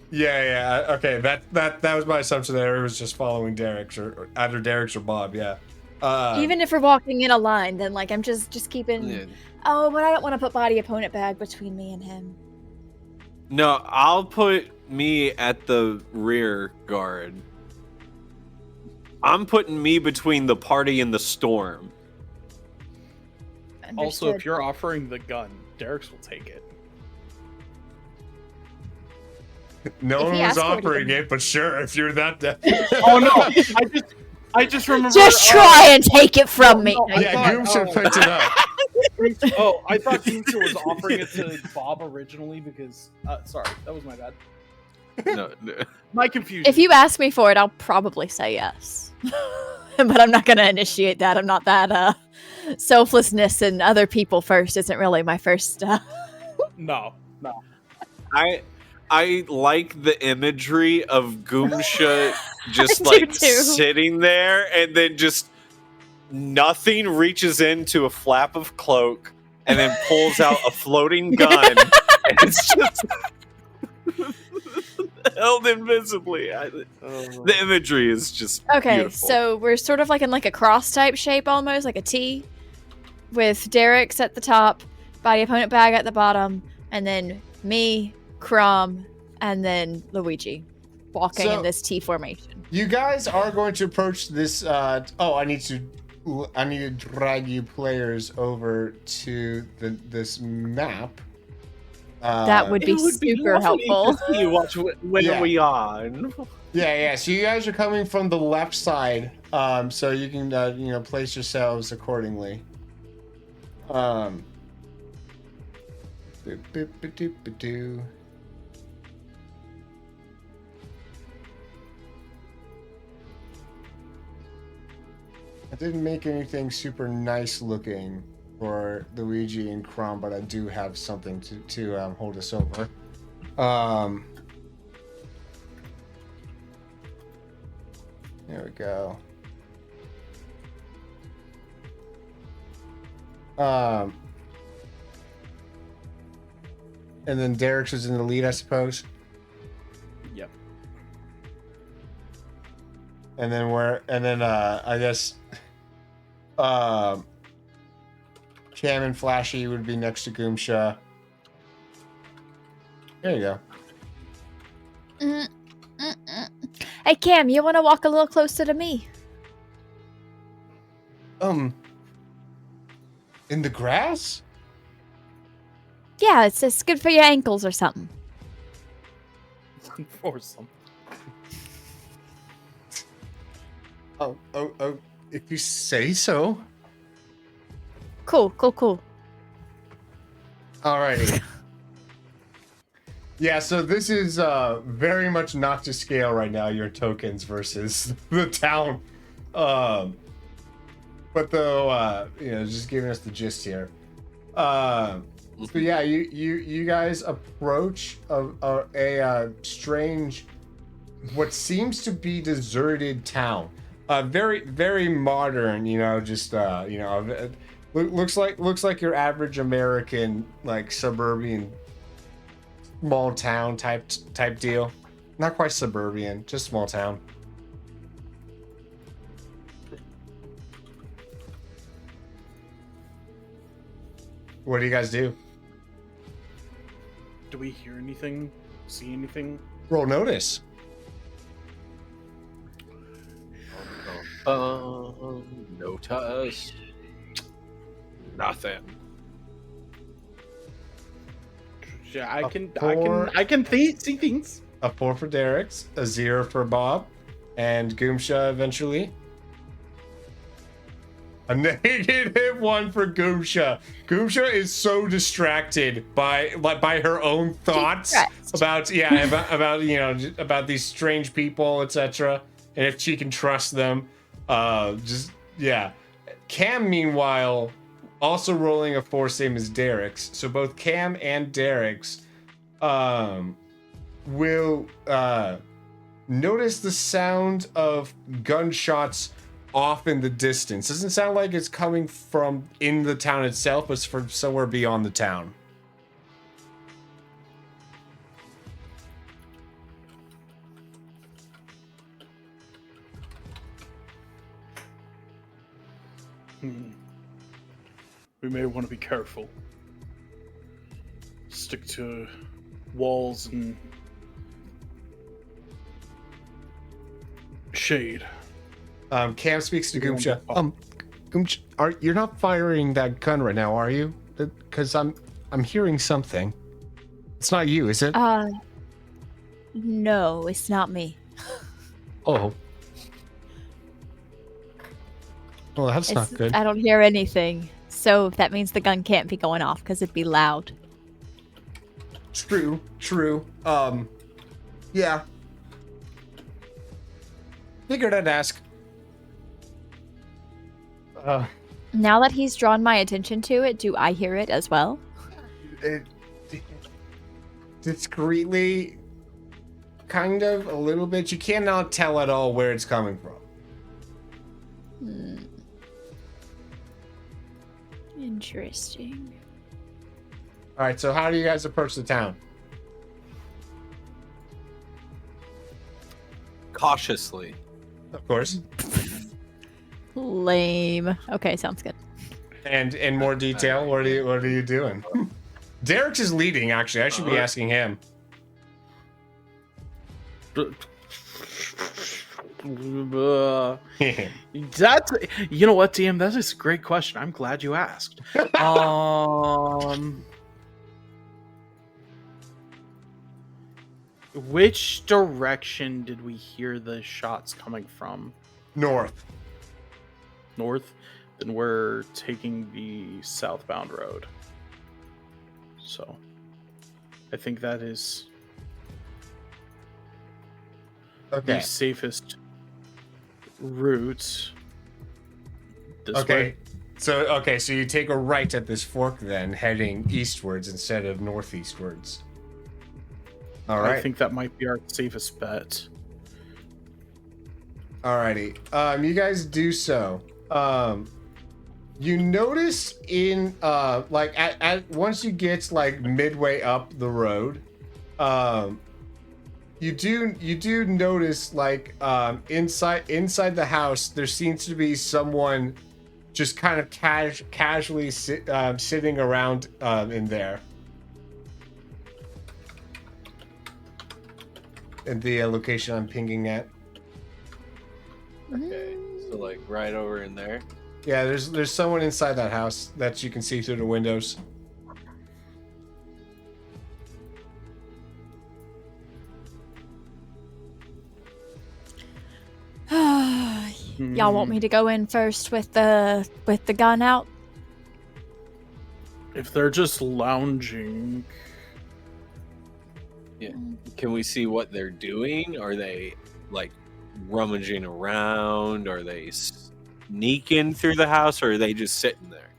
Yeah. Okay, that was my assumption. There it was just following Derek's or either Derek's or Bob. Yeah. Even if we're walking in a line, then like I'm just keeping. Yeah. Oh, but I don't want to put body opponent bag between me and him. No, I'll put me at the rear guard. I'm putting me between the party and the storm. Also, Understood. if you're offering the gun, Derek's will take it. no if one he was asks for it, offering he it, but sure, if you're that. Oh no! I just remember. Just try and take it from me. no, I Yeah, thought- Goom should have picked it up. Oh, I thought Goomba was offering it to Bob originally because. Sorry, that was my bad. No, My confusion. If you ask me for it, I'll probably say yes. But I'm not going to initiate that. I'm not that selflessness and other people first isn't really my first. No. I like the imagery of Goomsha just I do like too. sitting there and then just nothing reaches into a flap of cloak and then pulls out a floating gun and it's just held invisibly. The imagery is just Okay, beautiful. so we're sort of like in like a cross type shape almost, like a T, with Derek's at the top, body opponent bag at the bottom, and then me, Crom, and then Luigi walking So- in this T formation. You guys are going to approach this. I need to drag you players over to this map. That would be It would be super lovely helpful. to see what when Yeah. we on. Yeah. So you guys are coming from the left side, so you can place yourselves accordingly. Boop, boop, ba, doop, ba, doo. I didn't make anything super nice looking for Luigi and Crom, but I do have something to hold us over. There we go. And then Derek's was in the lead, I suppose. Yep. And then I guess Cam and Flashy would be next to Goomsha. There you go. Hey, Cam, you want to walk a little closer to me? In the grass? Yeah, it's good for your ankles or something. Or something. Oh, if you say so. Cool. Alrighty. Yeah, so this is very much not to scale right now, your tokens versus the town. But though, just giving us the gist here. So yeah, you guys approach a strange, what seems to be deserted town. Very, very modern, looks like your average American, like, suburban small town type deal. Not quite suburban, just small town. What do you guys do? Do we hear anything? See anything? Roll notice. Notice. Nothing. Yeah, A four. I can see things. A 4 for Derek's, a 0 for Bob, and Goomsha eventually. A -1 for Goomsha. Goomsha is so distracted by her own thoughts about these strange people, etc. And if she can trust them. Cam, meanwhile, also rolling a 4, same as Derek's. So both Cam and Derek's will notice the sound of gunshots off in the distance. Doesn't sound like it's coming from in the town itself, but it's from somewhere beyond the town. We may want to be careful. Stick to walls and shade. Cam speaks to Goomsha. Goomsha, you're not firing that gun right now, are you? Because I'm hearing something. It's not you, is it? No, it's not me. Oh. Well, that's not good. I don't hear anything, so that means the gun can't be going off because it'd be loud. True. Yeah. Figured I'd ask. Now that he's drawn my attention to it, do I hear it as well? Discreetly, kind of, a little bit. You cannot tell at all where it's coming from. Interesting. All right, so how do you guys approach the town? Cautiously. Of course. Lame. Okay, sounds good. And in more detail, what are you doing? Derek's is leading, actually. I should be asking him. That's, you know what, DM, that is a great question. I'm glad you asked. Which direction did we hear the shots coming from? North. North? Then we're taking the southbound road. So, I think that is the safest route. This way. So you take a right at this fork then, heading eastwards instead of northeastwards. All right. I think that might be our safest bet. Alrighty. You guys do so. You notice in at once you get like midway up the road, you do notice like inside the house there seems to be someone just kind of casually sitting around in there. at the location I'm pinging at. Okay, so like right over in there. Yeah, there's someone inside that house that you can see through the windows. Y'all want me to go in first with the gun out? If they're just lounging, Yeah. Can we see what they're doing? Are they like rummaging around? Are they sneaking through the house, or are they just sitting there?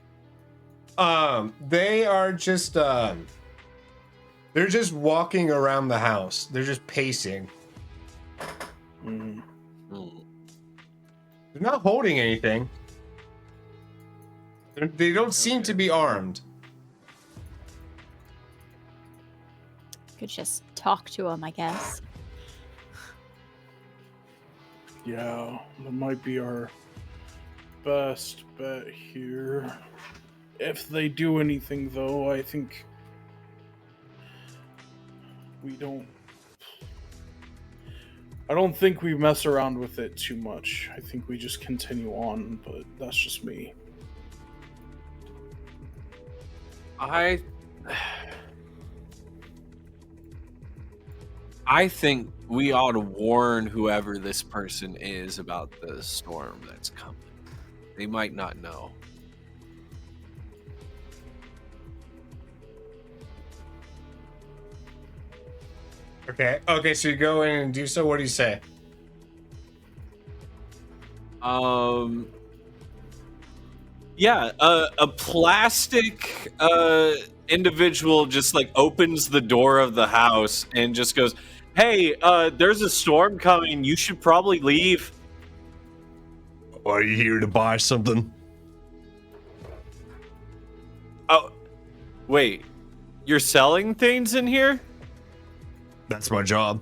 They are just they're just walking around the house. They're just pacing. Hmm. They're not holding anything. They don't seem to be armed. Could just talk to him, I guess. yeah, that might be our best bet here. If they do anything, though, I think we don't. I don't think we mess around with it too much. I think we just continue on, but that's just me. I think we ought to warn whoever this person is about the storm that's coming. They might not know. Okay, so you go in and do so. What do you say? Yeah, a plastic individual just like opens the door of the house and just goes, "Hey, there's a storm coming. You should probably leave." Are you here to buy something? Oh, wait, you're selling things in here? That's my job.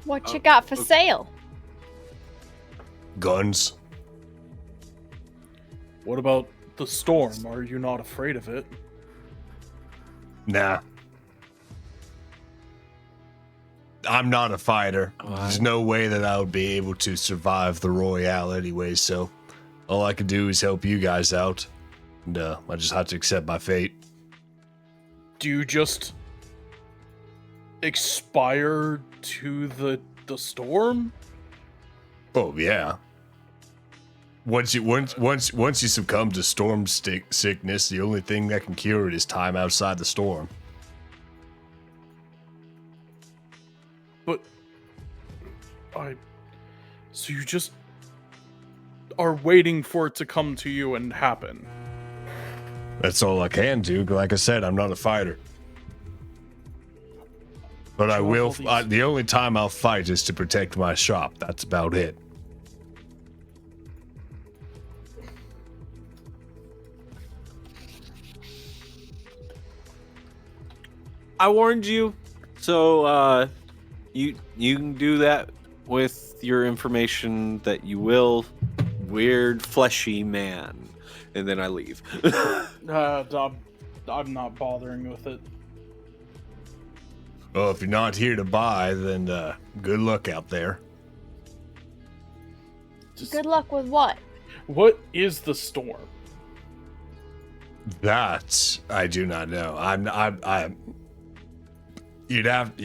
What you got for sale? Guns. What about the storm? Are you not afraid of it? Nah. I'm not a fighter. There's no way that I would be able to survive the Royale anyway, so all I can do is help you guys out. And I just have to accept my fate. Do you just expire to the storm? Oh yeah. Once you succumb to storm sickness, the only thing that can cure it is time outside the storm. But so you just are waiting for it to come to you and happen. That's all I can do. Like I said, I'm not a fighter. But I will. The only time I'll fight is to protect my shop. That's about it. I warned you, so you can do that with your information that you will. Weird fleshy man, and then I leave. I'm not bothering with it. Well, if you're not here to buy, then good luck out there. Good luck with what? What is the storm? That I do not know. I'm. You'd have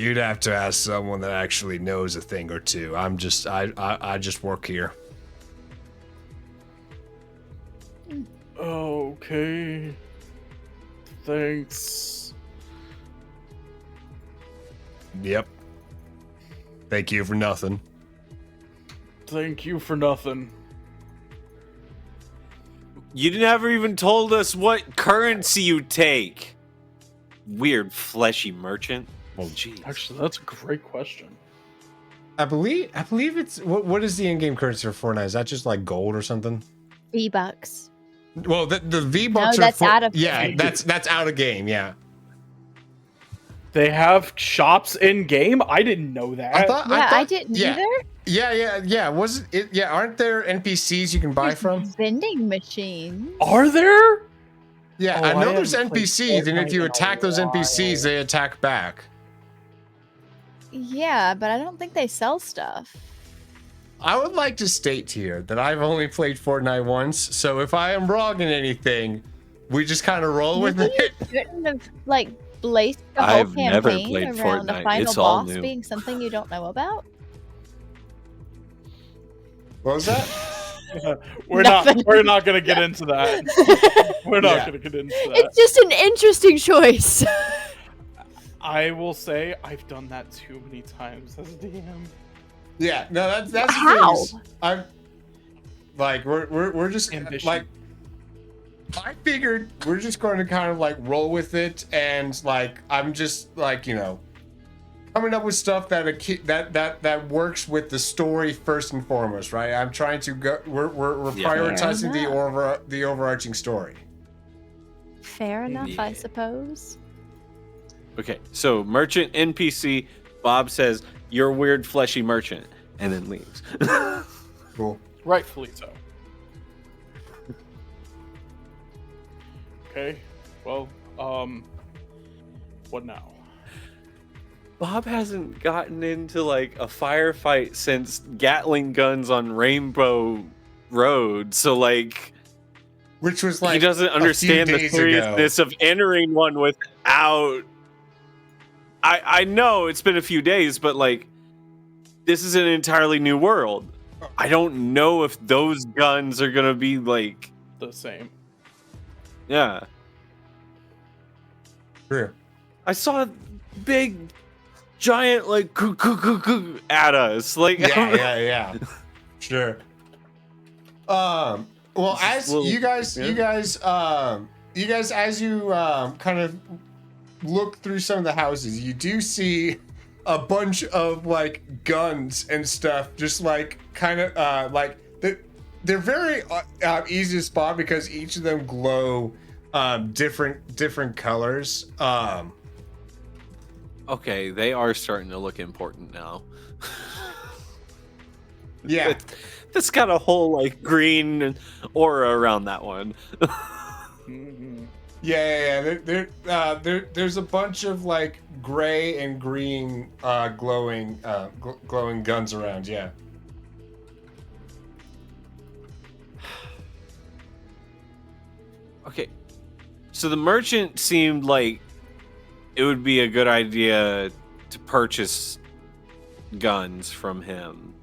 to ask someone that actually knows a thing or two. I just work here. Okay. Thanks. Yep. Thank you for nothing. Thank you for nothing. You never even told us what currency you take. Weird fleshy merchant. Oh, jeez. Actually, that's a great question. I believe it's what is the in-game currency for Fortnite? Is that just like gold or something? V-Bucks. Well, the V-Bucks No, that's out of yeah, game. that's out of game. Yeah. They have shops in game? I didn't know that. I didn't either. Yeah. Wasn't it? Yeah, aren't there NPCs you can buy from? Vending machines. Are there? Yeah, Oh, I know I there's haven't played NPCs, and if Fortnite you in a attack those NPCs, while. they attack back. Yeah, but I don't think they sell stuff. I would like to state here that I've only played Fortnite once, so if I am wrong in anything, we just kind of roll with Maybe it. you shouldn't have like placed the whole I've never campaign played around the Fortnite. final It's all boss new. being something you don't know about. What was that? We're Nothing. not gonna get into that. We're not Yeah. gonna get into that. It's just an interesting choice. I will say I've done that too many times as a DM. Yeah, no, that's the How? thing is, I'm like we're just Ambition. like I figured we're just going to kind of like roll with it, and like I'm just like coming up with stuff that that works with the story first and foremost, right? I'm trying to go. We're Yeah. prioritizing Fair the overarching story. Fair enough, I Yeah. suppose. Okay, so merchant NPC. Bob says, "You're a weird fleshy merchant," and then leaves. Cool. Rightfully so. Okay. Well, what now? Bob hasn't gotten into like a firefight since Gatling guns on Rainbow Road, so like Which was like he doesn't understand the days ago. seriousness of entering one without. I know it's been a few days, but like this is an entirely new world. I don't know if those guns are gonna be like, The same. yeah. True. I saw a big, giant like at us, like Yeah. Sure. Well, as little- you guys, as you kind of look through some of the houses, you do see a bunch of like guns and stuff, just like kind of like they're very easy to spot because each of them glow different colors. Okay, they are starting to look important now. Yeah. That's got a whole like green aura around that one. Mhm. Yeah. There's a bunch of like gray and green glowing guns around. Yeah. Okay, so the merchant seemed like it would be a good idea to purchase guns from him.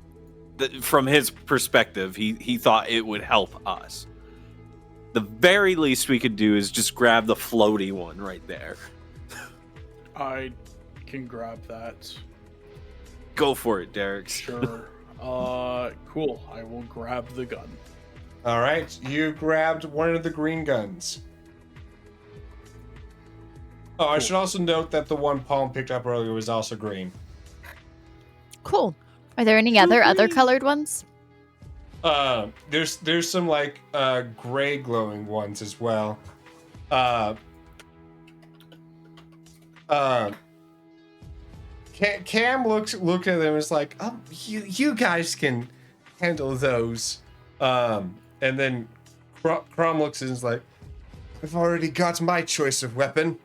From his perspective, he thought it would help us. The very least we could do is just grab the floaty one right there. I can grab that. Go for it, Derek. Sure. Cool. I will grab the gun. All right. You grabbed one of the green guns. Oh, I should also note that the one Palm picked up earlier was also green. Cool. Are there any other colored ones? There's some like gray glowing ones as well. Cam looked at them and was like, "Oh, you guys can handle those." And then Crom looks and is like, "I've already got my choice of weapon."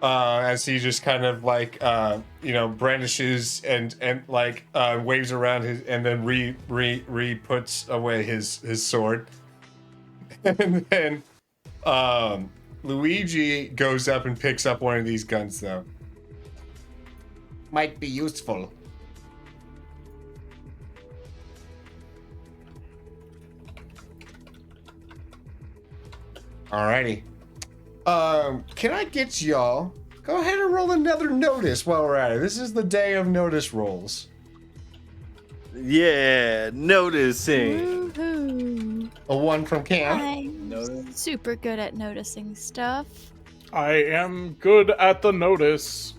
As he just kind of like brandishes and like waves around his and then re puts away his sword. And then Luigi goes up and picks up one of these guns though. Might be useful. Alrighty. Can I get y'all? Go ahead and roll another notice while we're at it. This is the day of notice rolls. Yeah, noticing. Woohoo. A 1 from Cam. I'm super good at noticing stuff. I am good at the notice.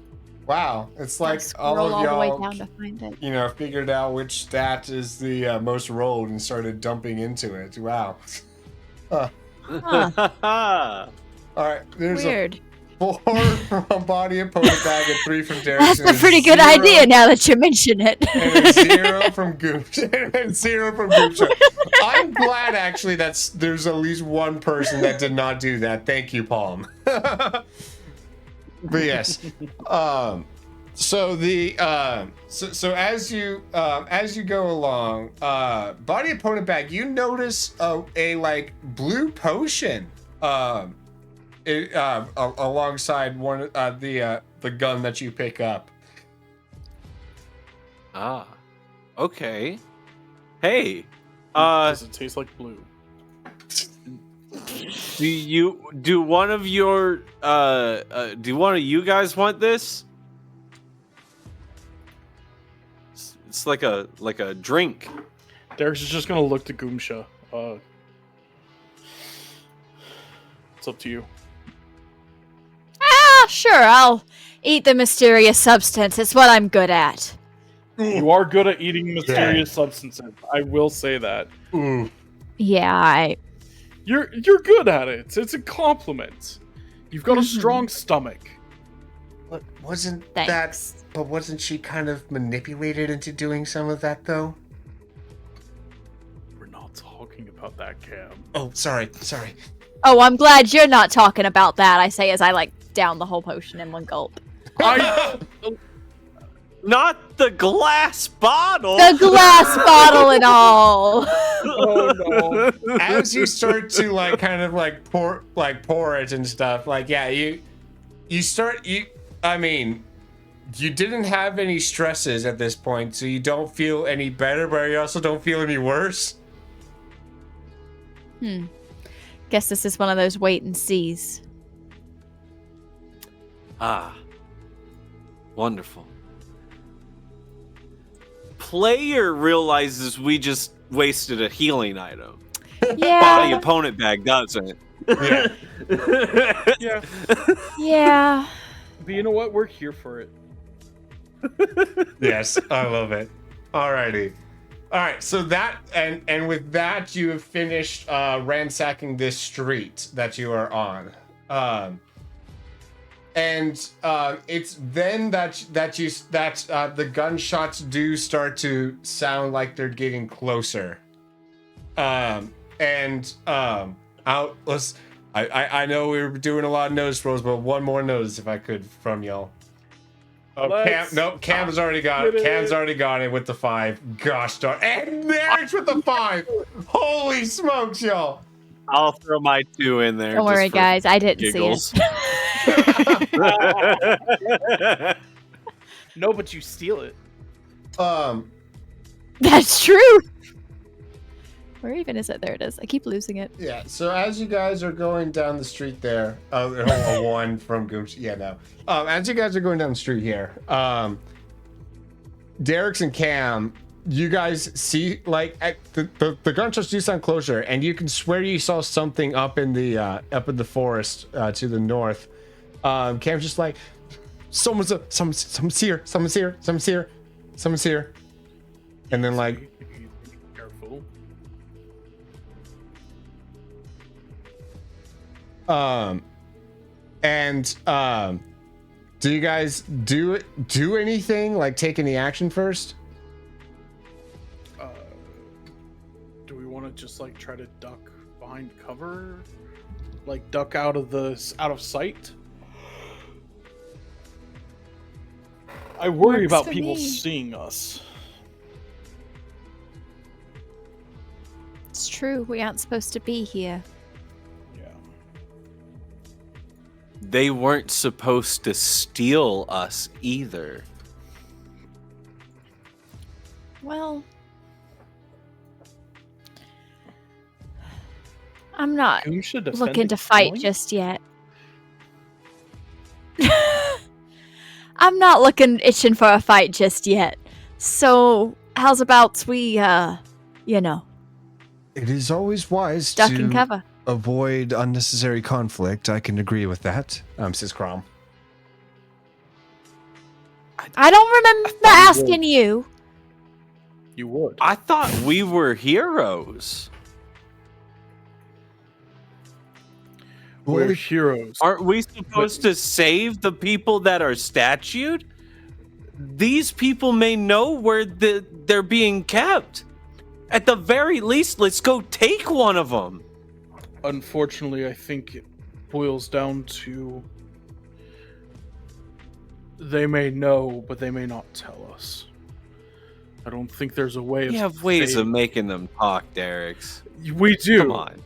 Wow, it's I'll like all scroll of all the way y'all, down to find it. figured out which stat is the most rolled and started dumping into it. Wow. Huh. All right, there's Weird. a 4 from Body Opponent Bag and 3 from Derek. That's a pretty good idea now that you mention it. And a 0 from Goomba. And 0 from Goomba. I'm glad actually there's at least one person that did not do that. Thank you, Palm. But yes. So as you go along, Body Opponent Bag, you notice a like blue potion alongside one the gun that you pick up. Ah, okay. Hey, Does it taste like blue? do one of you guys want this? It's like a drink. Derek's just gonna look to Goomsha. It's up to you. Sure, I'll eat the mysterious substance. It's what I'm good at. You are good at eating mysterious substances. I will say that. Yeah, You're good at it. It's a compliment. You've got a strong stomach. What wasn't Thanks. that? But wasn't she kind of manipulated into doing some of that though? We're not talking about that, Cam. Oh, sorry. Oh, I'm glad you're not talking about that, I say as I, like, down the whole potion in one gulp. Not the glass bottle. The glass bottle and all. Oh, no. As you start to, like, kind of, like, pour it and stuff, like, yeah, you didn't have any stresses at this point, so you don't feel any better, but you also don't feel any worse. Guess this is one of those wait and sees. Ah, wonderful. Player realizes we just wasted a healing item. Yeah. Body Opponent Bag doesn't. Yeah. Yeah. Yeah. But you know what? We're here for it. Yes, I love it. Alrighty. Alright, so that and with that you have finished ransacking this street that you are on. It's then that the gunshots do start to sound like they're getting closer. I know we were doing a lot of notice rolls, but one more notice if I could from y'all. Oh, Cam's already got it. Cam's already got it with the 5. Gosh darn. And Eric's with the 5. Holy smokes, y'all. I'll throw my 2 in there. Don't worry, guys. I didn't giggles. see it. No, but you steal it. That's true. Where even is it? There it is. I keep losing it. Yeah, so as you guys are going down the street there, a 1 from Gooch. Yeah, no. As you guys are going down the street here, Derek's and Cam, you guys see, like, the gunshots do sound closer, and you can swear you saw something up in the forest to the north. Cam's just like, someone's here, and then like. Careful. Do you guys do anything, like take any action first? Do we want to just like try to duck behind cover, like duck out of sight? I worry Works about for people me. seeing us. It's true. We aren't supposed to be here. Yeah. They weren't supposed to steal us either. Well, I'm not Who should defend looking to the fight point? just yet. I'm not itching for a fight just yet. So, how's about we, It is always wise duck to and cover? avoid unnecessary conflict. I can agree with that. Says Crom. I don't remember asking you. You would. I thought we were heroes. We're heroes. Aren't we supposed to save the people that are statued? These people may know where they're being kept. At the very least, let's go take one of them. Unfortunately, I think it boils down to they may know, but they may not tell us. I don't think there's a way of... We have ways of making them talk, Derek's. We do. Come on.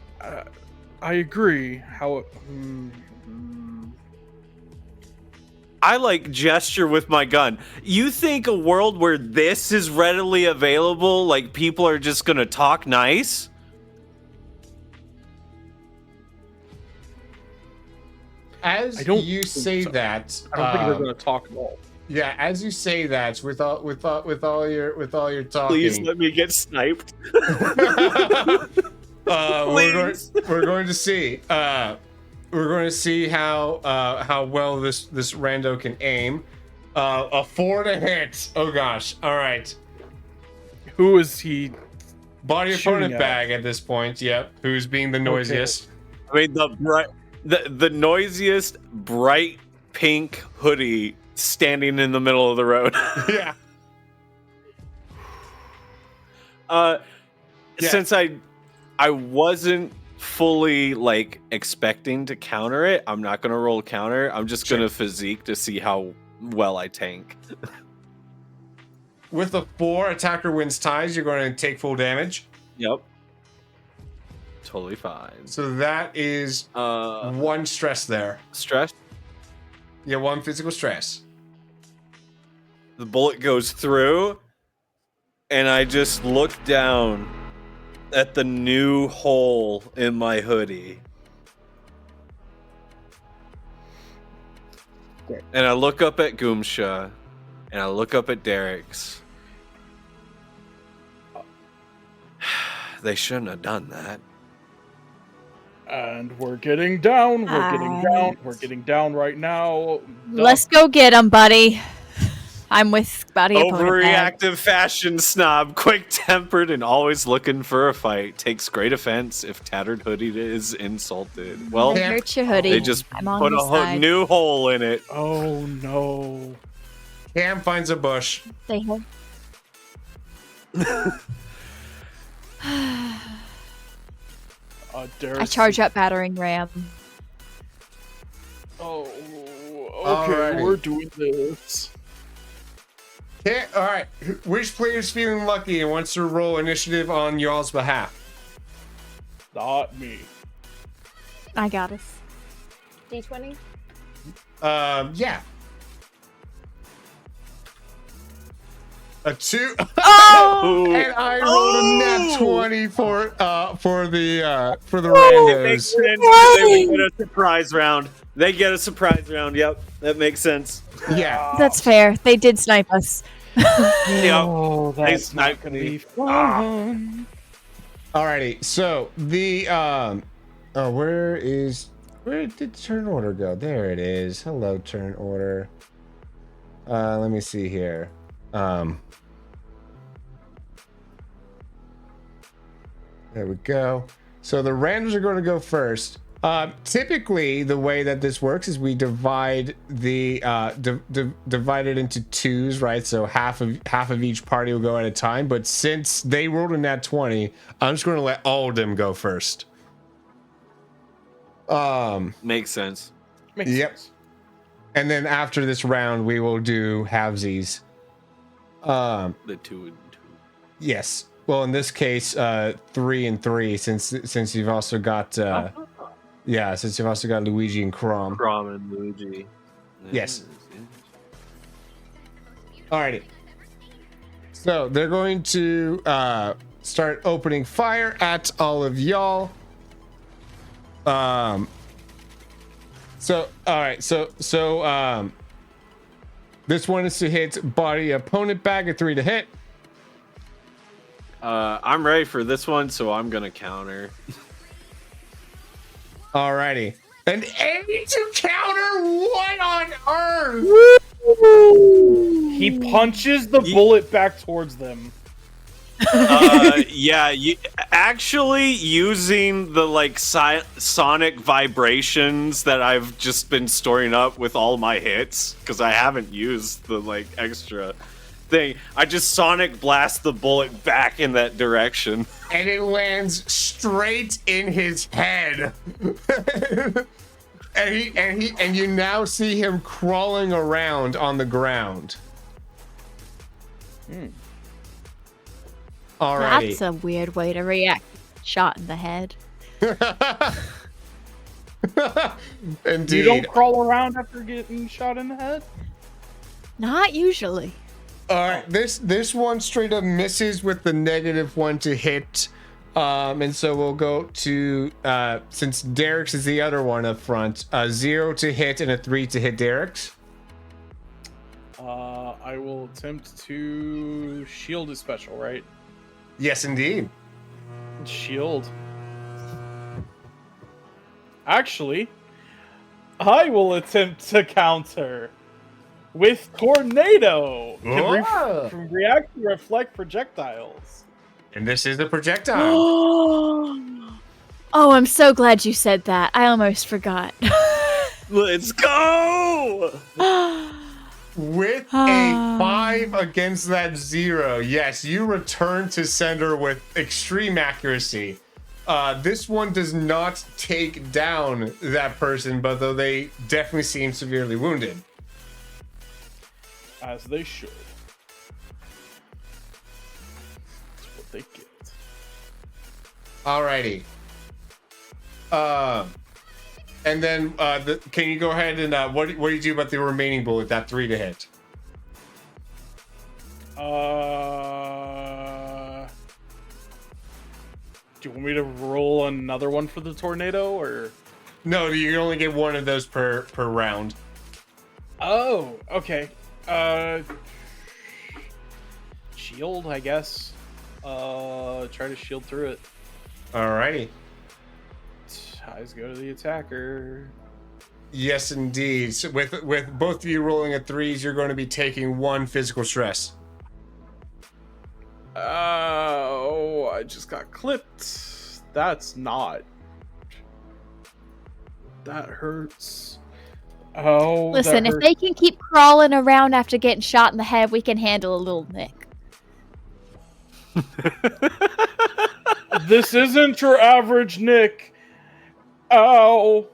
I agree. I like gesture with my gun. You think a world where this is readily available, like people are just gonna talk nice? As you say that, I don't think they're going to talk at all. yeah, as you say that, with all your talking, Please let me get sniped. we're going to see. We're going to see how well this rando can aim. A 4 to hit. Oh gosh! All right. Who is he? Body shooting opponent at? bag at this point. Yep. Who's being the noisiest? I mean, the noisiest bright pink hoodie standing in the middle of the road. Yeah. Yeah. Since I wasn't fully like expecting to counter it, I'm not gonna roll counter. I'm just gonna physique to see how well I tank. With a 4, attacker wins ties. You're going to take full damage. Yep. Totally fine. So that is 1 stress there. Stress. Yeah, 1 physical stress. The bullet goes through, and I just look down at the new hole in my hoodie. And I look up at Goomsha, and I look up at Derek's. They shouldn't have done that. And we're getting down. We're getting down. We're getting down right now. Let's go get him, buddy. I'm with Body Opponent Bag. Overreactive fashion snob, quick-tempered and always looking for a fight. Takes great offense if tattered hoodie is insulted. Well, Don't hurt your hoodie. they just I'm on put your a side. new hole in it. Oh no. Cam finds a bush. They have. I charge up battering ram. Oh, okay, Alrighty. we're doing this. Okay, all right. Which player's feeling lucky and wants to roll initiative on y'all's behalf? Not me. I got us. D20? Yeah. A 2. Oh! And I rolled a nat 20 for the randos. They get a surprise round. They get a surprise round. Yep, that makes sense. Yeah. That's fair. They did snipe us. Oh, They that's not sniped gonna me. be fun. Alrighty. So the where did turn order go? There it is. Hello, turn order. Let me see here. There we go. So the randoms are going to go first. Typically, the way that this works is we divide the divide it into 2s, right? So half of each party will go at a time. But since they rolled a nat 20, I'm just going to let all of them go first. Makes sense. Makes Yep. sense. And then after this round, we will do halvesies. The 2 and 2. Yes. Well, in this case, 3 and 3, since you've also got since you've also got Luigi and Crom. Crom and Luigi. Yes. Alrighty. So they're going to start opening fire at all of y'all. So all right. So this one is to hit body opponent bag at 3 to hit. I'm ready for this one, so I'm gonna counter. Alrighty. An 82 counter? What on earth? He punches the bullet back towards them. Yeah, you actually using the like sonic vibrations that I've just been storing up with all my hits because I haven't used the like extra thing. I just sonic blast the bullet back in that direction, and it lands straight in his head. and you now see him crawling around on the ground. Alrighty. That's a weird way to react. Shot in the head. Indeed. You don't crawl around after getting shot in the head? Not usually. All right, this one straight up misses with the -1 to hit, and so we'll go to since Derek's is the other one up front, 0 to hit and a 3 to hit Derek's. I will attempt to shield is special, right? Yes, indeed. Shield. Actually, I will attempt to counter with tornado. Can react to reflect projectiles. And this is a projectile. Oh, I'm so glad you said that. I almost forgot. let's go. With a 5 against that 0, yes, you return to sender with extreme accuracy. This one does not take down that person, but though they definitely seem severely wounded. As they should. That's what they get. Alrighty. And then, can you go ahead and what do you do about the remaining bullet? That 3 to hit. Do you want me to roll another one for the tornado, or? No, you can only get one of those per round. Oh, okay. Shield, I guess. Try to shield through it. Alrighty. Eyes go to the attacker. Yes, indeed. So with both of you rolling at 3s, you're going to be taking 1 physical stress. Oh, I just got clipped. That's not. That hurts. Oh, Listen, if they can keep crawling around after getting shot in the head, we can handle a little Nick. This isn't your average Nick. Ow.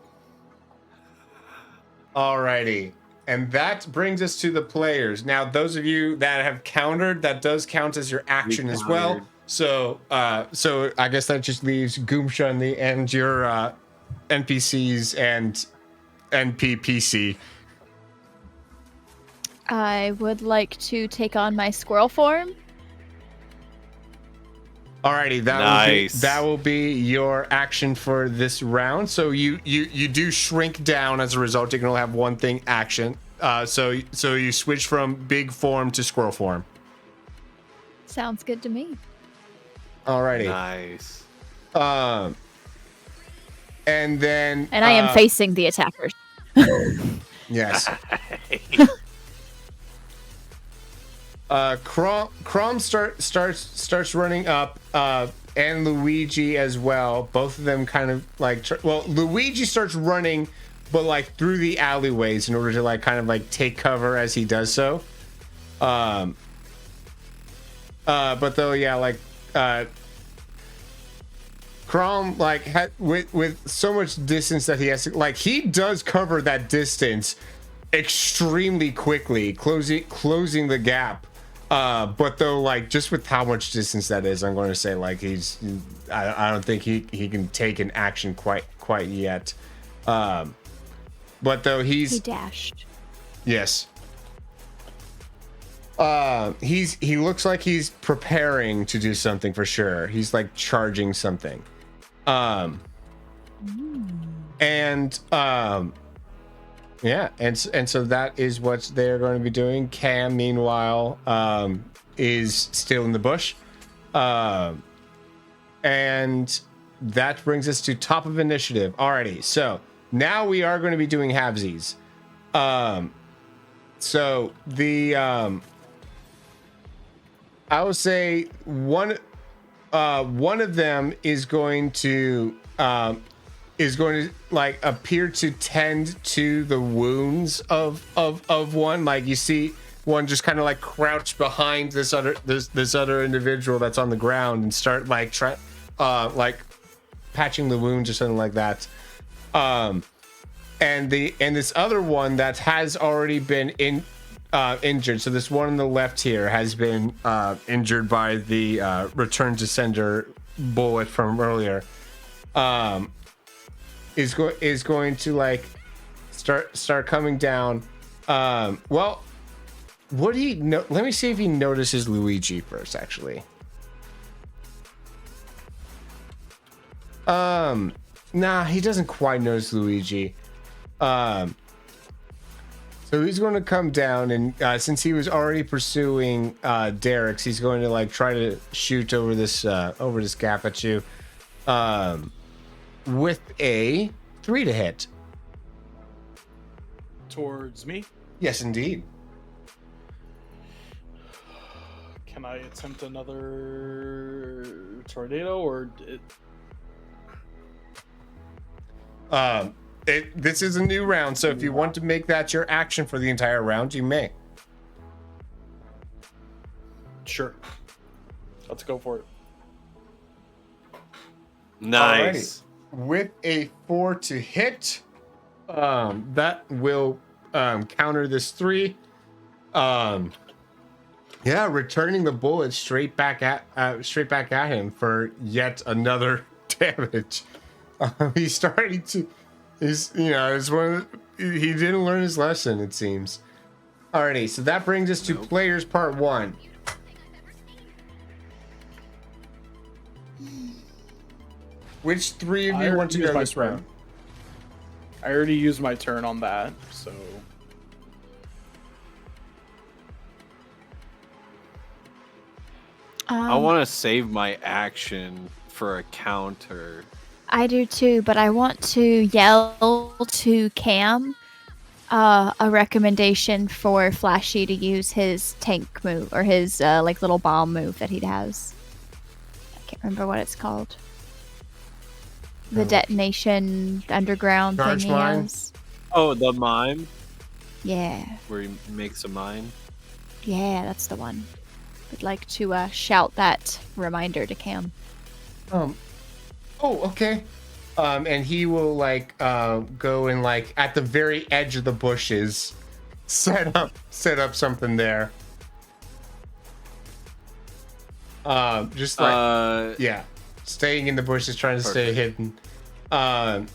Alrighty. And that brings us to the players. Now, those of you that have countered, that does count as your action as well. So I guess that just leaves Goomsha and your NPCs and NPPC. I would like to take on my squirrel form. Alrighty, Nice. that will be your action for this round. So you do shrink down as a result. You can only have one thing action. So you switch from big form to squirrel form. Sounds good to me. Alrighty. Nice. And then And I am facing the attackers. yes. Crom starts running up, and Luigi as well. Both of them kind of like Luigi starts running, but like through the alleyways in order to like kind of like take cover as he does so. But though, yeah, like Crom like with so much distance that he has to, like, he does cover that distance extremely quickly, closing the gap. But though, like, just with how much distance that is, I'm going to say like I don't think he can take an action quite yet. But though He dashed. yes. He looks like he's preparing to do something for sure. He's like charging something. Yeah, and so that is what they're going to be doing. Cam, meanwhile, is still in the bush. And that brings us to top of initiative. Alrighty, so now we are going to be doing halvesies. So the I would say one of them is going to like appear to tend to the wounds of one. Like you see one just kind of like crouch behind this other individual that's on the ground and start like like patching the wounds or something like that. And this other one that has already been injured. So this one on the left here has been injured by the return to sender bullet from earlier. Is going to like start coming down. Well, what do he know? Let me see if he notices Luigi first, actually. Nah, he doesn't quite notice Luigi. So he's going to come down, and since he was already pursuing Derek's, he's going to like try to shoot over this gap at you, with a 3 to hit. Towards me? Yes, indeed. Can I attempt another tornado, or this is a new round, so if you want to make that your action for the entire round, you may. Sure. Let's go for it. Nice. Alrighty. With a 4 to hit, that will counter this 3. Yeah, returning the bullet straight back at him for yet another damage. He's starting to. It's one of he didn't learn his lesson, it seems. Alrighty, so that brings us to players part 1. Which 3 of you want to go this round? I already used my turn on that, so. I want to save my action for a counter. I do too, but I want to yell to Cam a recommendation for Flashy to use his tank move, or his like little bomb move that he has. I can't remember what it's called. The detonation underground thing Charge he mine? has. Oh, the mime? Yeah. Where he makes a mine? Yeah, that's the one. I'd like to shout that reminder to Cam. Oh, okay. And he will like go and like at the very edge of the bushes, set up something there. Just like yeah, staying in the bushes, trying to stay hidden.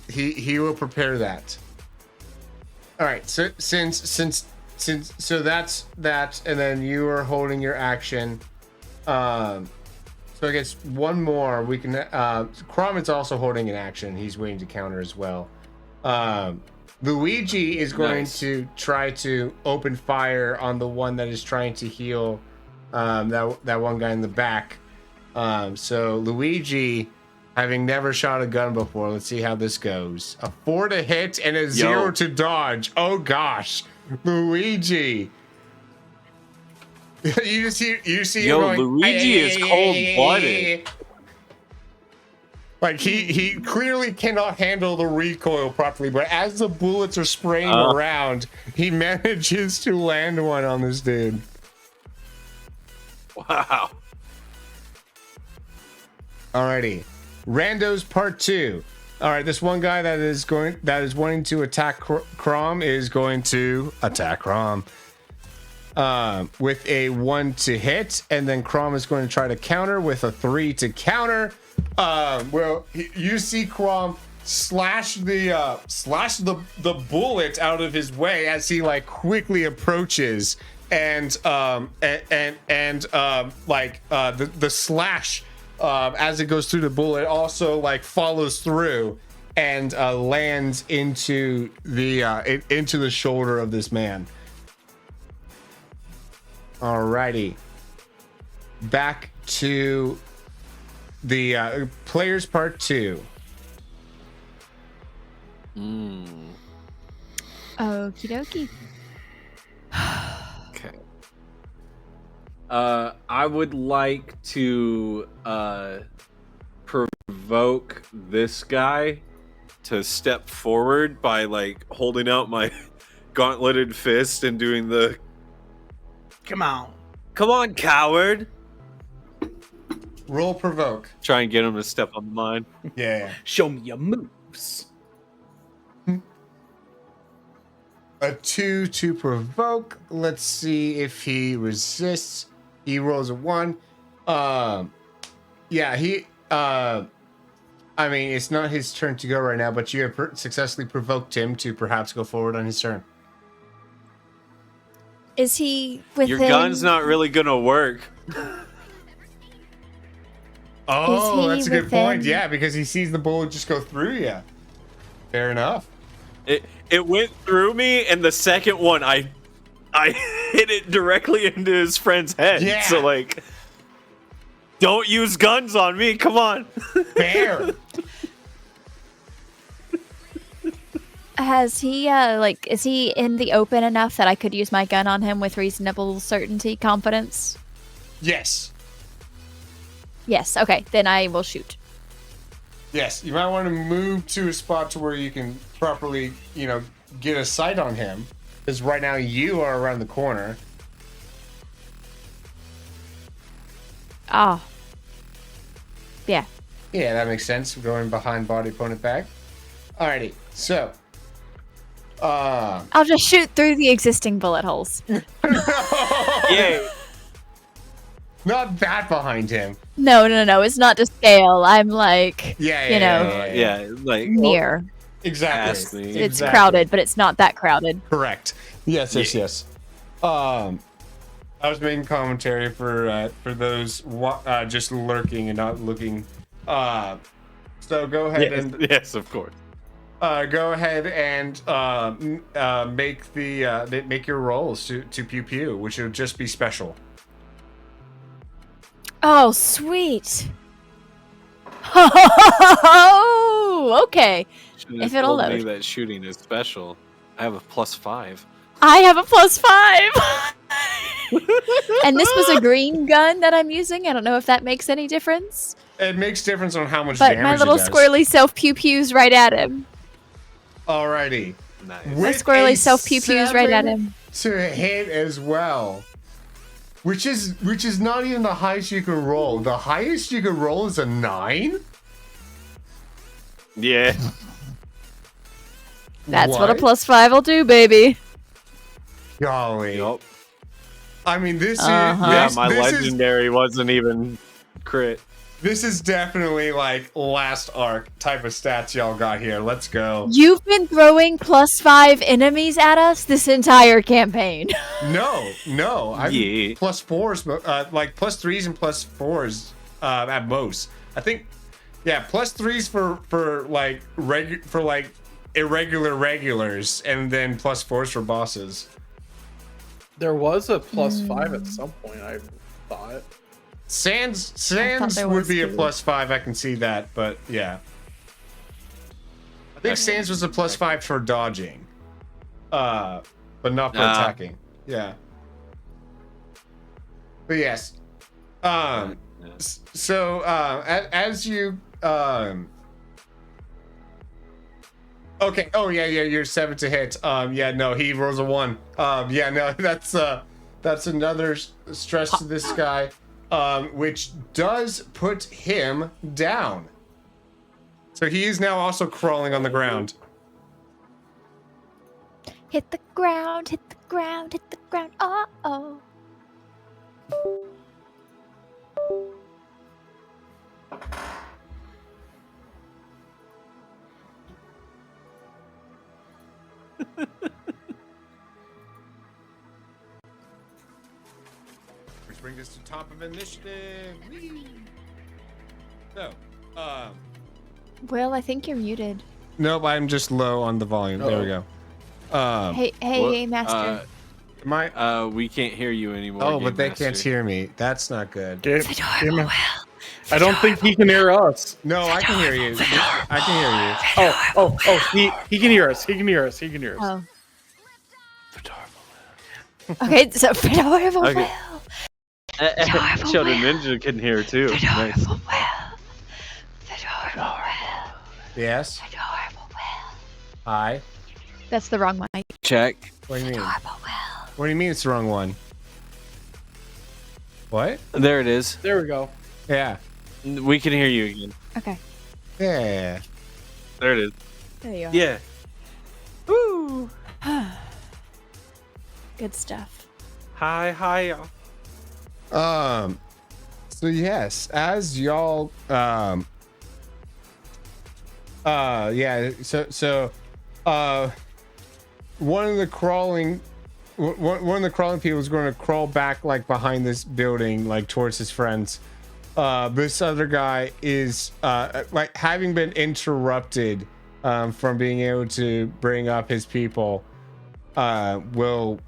He will prepare that. All right. So since that's that, and then you are holding your action. So I guess one more we can. Cromit's also holding an action. He's waiting to counter as well. Luigi is going to try to open fire on the one that is trying to heal that one guy in the back. So Luigi, having never shot a gun before, let's see how this goes. A 4 to hit and a 0 to dodge. Oh gosh, Luigi. You see Yo, him going, Luigi is cold-blooded. Like he clearly cannot handle the recoil properly, but as the bullets are spraying around, he manages to land one on this dude. Wow. Alrighty, Randos part 2. All right, this one guy that is wanting to attack Crom is going to attack Crom. With a 1 to hit, and then Crom is going to try to counter with a 3 to counter. Well, you see Crom slash the bullet out of his way as he like quickly approaches, and the slash as it goes through the bullet also like follows through and lands into the shoulder of this man. Alrighty, back to the players part 2. Okie dokie. Okay. I would like to provoke this guy to step forward by like holding out my gauntleted fist and doing the Come on. "Come on, coward!" Roll provoke. Try and get him to step on mine. Yeah. Show me your moves. A 2 to provoke. Let's see if he resists. He rolls a 1. Yeah, he. I mean, it's not his turn to go right now, but you have successfully provoked him to perhaps go forward on his turn. Is he within? Your gun's not really gonna work. Oh, he that's a good point. within- Yeah, because he sees the bullet just go through you. Fair enough. It went through me, and the second one I hit it directly into his friend's head. Yeah. So like, don't use guns on me. Come on. Fair. Has he is he in the open enough that I could use my gun on him with reasonable certainty, confidence? Yes. Yes. Okay, then I will shoot. Yes. You might want to move to a spot to where you can properly, get a sight on him. Because right now you are around the corner. Ah. Yeah. Yeah, that makes sense. Going behind body, opponent back. Alrighty. So. I'll just shoot through the existing bullet holes. Yay. Not that behind him. No. It's not to scale. I'm like, Yeah. Yeah, like near. Exactly. Past me. It's Exactly. crowded, but it's not that crowded. Correct. Yes. I was making commentary for those just lurking and not looking. So go ahead and yes, of course. go ahead and make your rolls to pew pew, which will just be special. Oh, sweet. Oh, okay. Should've If it'll told me load. that shooting is special. I have a +5. I have a +5. And this was a green gun that I'm using. I don't know if that makes any difference. It makes difference on how much But damage my little it does. squirrely self pew pews right at him. Alrighty. Nice. My With squirrely a self pew pews right at 7 him. to hit as well. Which is not even the highest you can roll. The highest you can roll is a 9? Yeah. That's what a +5 will do, baby. Golly. Yup. I mean, this Uh-huh. Yeah, is my this legendary wasn't even crit. This is definitely like last arc type of stats y'all got here. Let's go. You've been throwing +5 enemies at us this entire campaign. No. I'm Yeah. +4s, like +3s and +4s at most. I think, yeah, +3s for like irregular regulars, and then +4s for bosses. There was a +5 at some point, I thought. Sans there would was be a too. +5. I can see that, but yeah. I think Sans was a +5 for dodging, but not for attacking. Yeah. But yes. So as you okay. Oh yeah. You're 7 to hit. Yeah. No, he rolls a 1. Yeah. No, that's another stress to this guy. Which does put him down. So he is now also crawling on the ground. Hit the ground, hit the ground, hit the ground. Uh-oh. Which brings us to top of initiative. Whee! So, Will, I think you're muted. nope, I'm just low on the volume. There we go. Hey, Master. We can't hear you anymore. Oh, but Game they Master. can't hear me. That's not good. I don't think he can hear us. No, I can hear you. I can hear you. He can hear us. He can hear us. He can hear us. Oh. Okay, so Fedora will. Okay. Shadow Ninja can hear too. Nice. Yes. Hi. That's the wrong mic. Check. What do you mean? What do you mean it's the wrong one? What? There it is. There we go. Yeah. We can hear you again. Okay. Yeah. There it is. There you are. Yeah. Woo! Good stuff. Hi. So yes, as y'all one of the crawling people is going to crawl back like behind this building, like towards his friends. This other guy is like having been interrupted from being able to bring up his people, will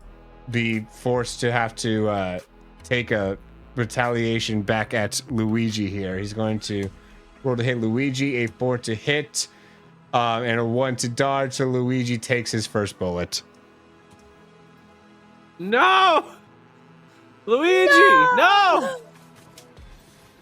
be forced to have to take a retaliation back at Luigi here. He's going to roll to hit Luigi, a 4 to hit, and a 1 to dodge, so Luigi takes his first bullet. No! Luigi! No!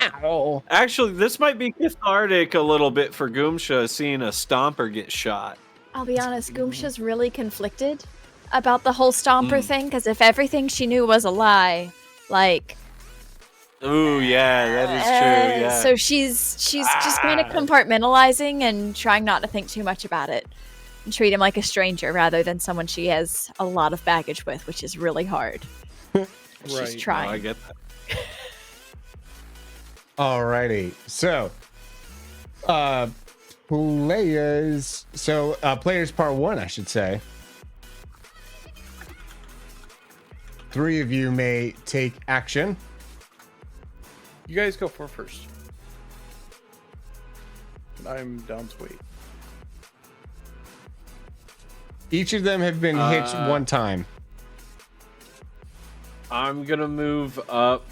Ow. Actually, this might be cathartic a little bit for Goomsha seeing a stomper get shot. I'll be honest, Goomsha's really conflicted about the whole Stomper thing, because if everything she knew was a lie, like... Ooh, yeah, that is true, yeah. So she's just kind of compartmentalizing and trying not to think too much about it. And treat him like a stranger rather than someone she has a lot of baggage with, which is really hard. She's Right. trying. No, I get that. Alrighty, so players part 1, I should say. 3 of you may take action. You guys go for first. I'm down to wait. Each of them have been hit one time. I'm gonna move up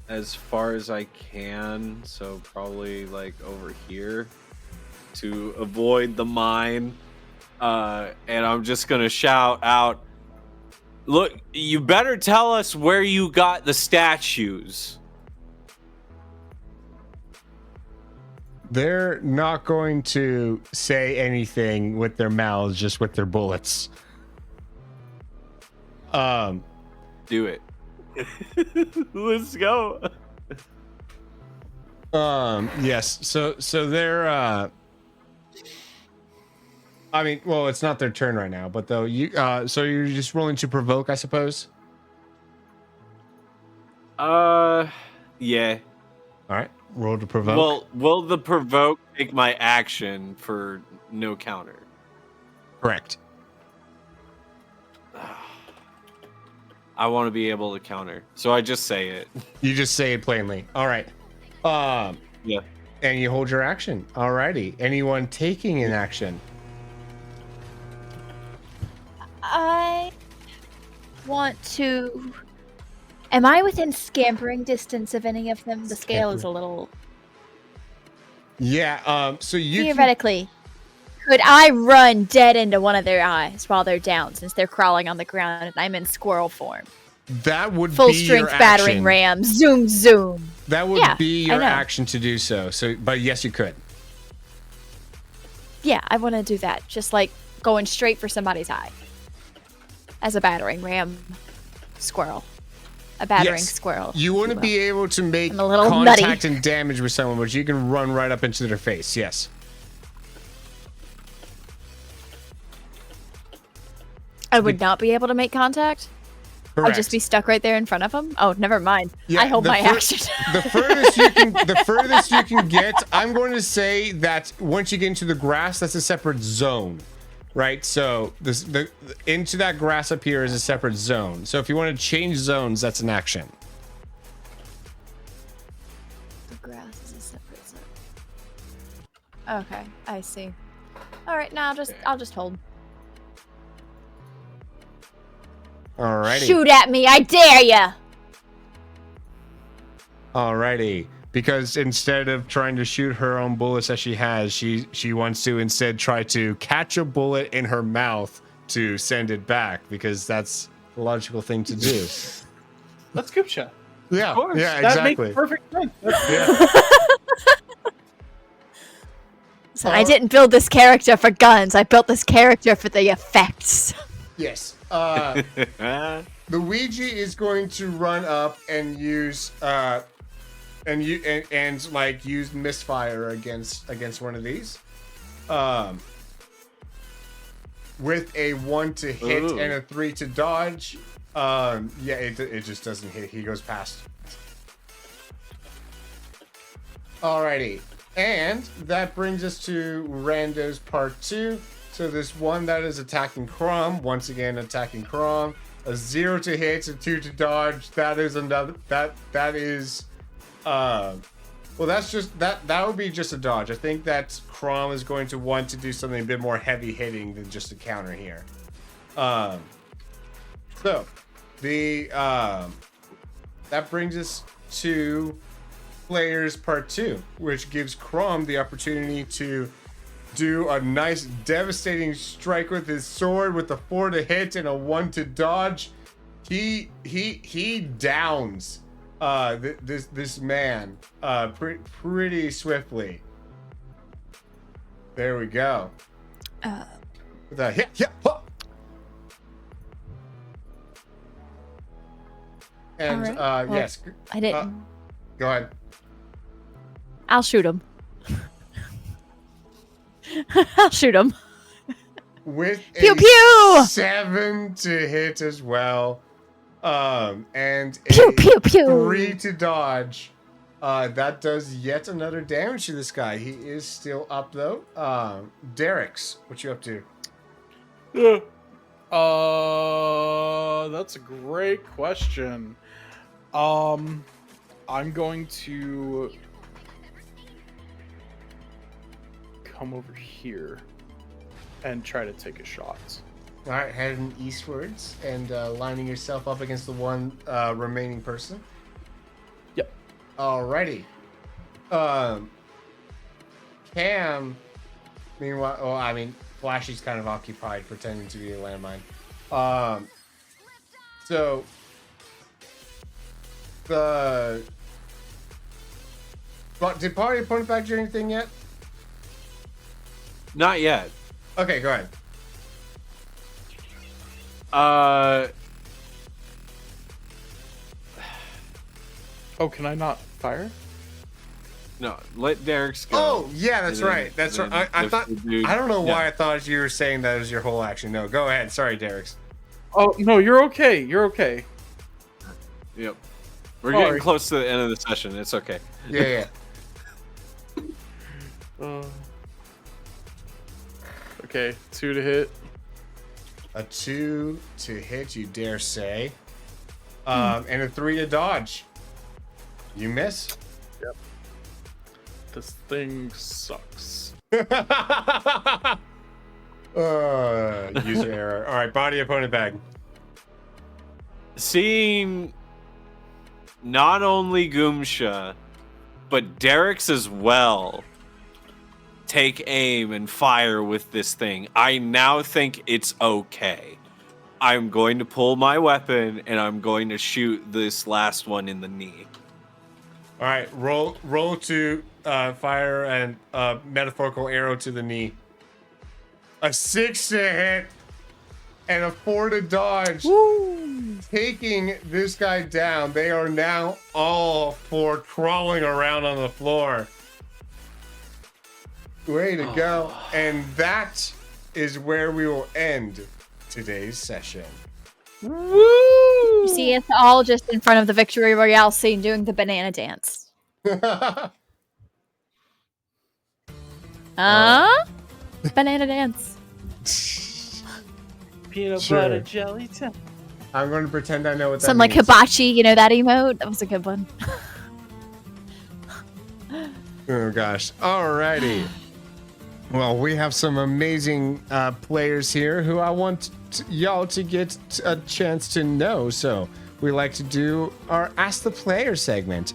as far as I can, so probably like over here to avoid the mine. And I'm just gonna shout out, look, you better tell us where you got the statues. They're not going to say anything with their mouths, just with their bullets. Do it. Let's go. Yes. So they're I mean, well, it's not their turn right now, but though you so you're just rolling to provoke, I suppose. Yeah. All right. Roll to provoke. Well, will the provoke take my action for no counter? Correct. I want to be able to counter, so I just say it. You just say it plainly. All right. Yeah. And you hold your action. Alrighty. Anyone taking an action? I want to... Am I within scampering distance of any of them? The scale is a little... Yeah, so you Theoretically, could I run dead into one of their eyes while they're down, since they're crawling on the ground and I'm in squirrel form? that would Full be strength your battering action. ram. Zoom, zoom. That would Yeah, be I your know. action to do so. So, but yes, you could. Yeah, I want to do that. Just like going straight for somebody's eye. As a battering ram squirrel. A battering Yes. squirrel. You if wouldn't will. be able to make I'm a little contact nutty. and damage with someone, but you can run right up into their face. Yes. I would not be able to make contact? Correct. I'd just be stuck right there in front of them? Oh, never mind. Yeah, I hold the my fir- action. the furthest you can get, I'm going to say that once you get into the grass, that's a separate zone, right? So into that grass up here is a separate zone. So if you want to change zones, that's an action. The grass is a separate zone. Okay, I see. All right, now I'll just hold. Alrighty. Shoot at me, I dare ya! Alrighty. Because instead of trying to shoot her own bullets that she has, she wants to instead try to catch a bullet in her mouth to send it back, because that's the logical thing to do. Let's Goomsha. Yeah, course. yeah, That exactly. makes perfect sense. Yeah. So I didn't build this character for guns. I built this character for the effects. Yes. The Ouija is going to run up and use use misfire against one of these. With a 1 to hit Ooh. and a 3 to dodge. It just doesn't hit. He goes past. Alrighty. And that brings us to Rando's part 2. So this one that is attacking Crom, once again attacking Crom. A 0 to hit, a 2 to dodge. That is another that is well, that's just that would be just a dodge. I think that Crom is going to want to do something a bit more heavy hitting than just a counter here. So the that brings us to players part 2, which gives Crom the opportunity to do a nice devastating strike with his sword with a 4 to hit and a 1 to dodge. He downs this man pretty swiftly. There we go. The hit, yeah. And All right. Well, yes, I didn't. go ahead. I'll shoot him. I'll shoot him. With Pew a pew! 7 to hit as well. And Pew a pew pew. 3 to dodge. That does yet another damage to this guy. He is still up though. Derek's, what you up to? That's a great question. I'm going to come over here and try to take a shot. All right, heading eastwards and lining yourself up against the one remaining person. Yep. Alrighty. Cam, meanwhile, Flashy's kind of occupied pretending to be a landmine. So did party point back to anything yet? Not yet. Okay, go ahead. Oh, can I not fire? No, let Derek's go. Oh, yeah, that's And then- right. That's and right. I if thought. the dude- I don't know why yeah. I thought you were saying that was your whole action. No, go ahead. Sorry, Derek's. Oh no, you're okay. You're okay. Yep. We're Sorry. getting close to the end of the session. It's okay. Yeah. Okay, 2 to hit. A 2 to hit, you dare say. And a 3 to dodge. You miss. This thing sucks. User error. All right, body opponent bag. Seeing not only Goomsha, but Derek's as well take aim and fire with this thing, I now think it's okay. I'm going to pull my weapon and I'm going to shoot this last one in the knee. All right, roll to fire and metaphorical arrow to the knee. A 6 to hit and a 4 to dodge. Woo! Taking this guy down. They are now all four crawling around on the floor. Way to go. And that is where we will end today's session. Woo! You see, it's all just in front of the Victory Royale scene doing the banana dance. Banana dance. Peanut Sure. butter jelly time. I'm going to pretend I know what that Some like means. hibachi, you know that emote? That was a good one. Oh gosh. Alrighty. Well, we have some amazing players here who I want y'all to get a chance to know. So we like to do our Ask the Player segment.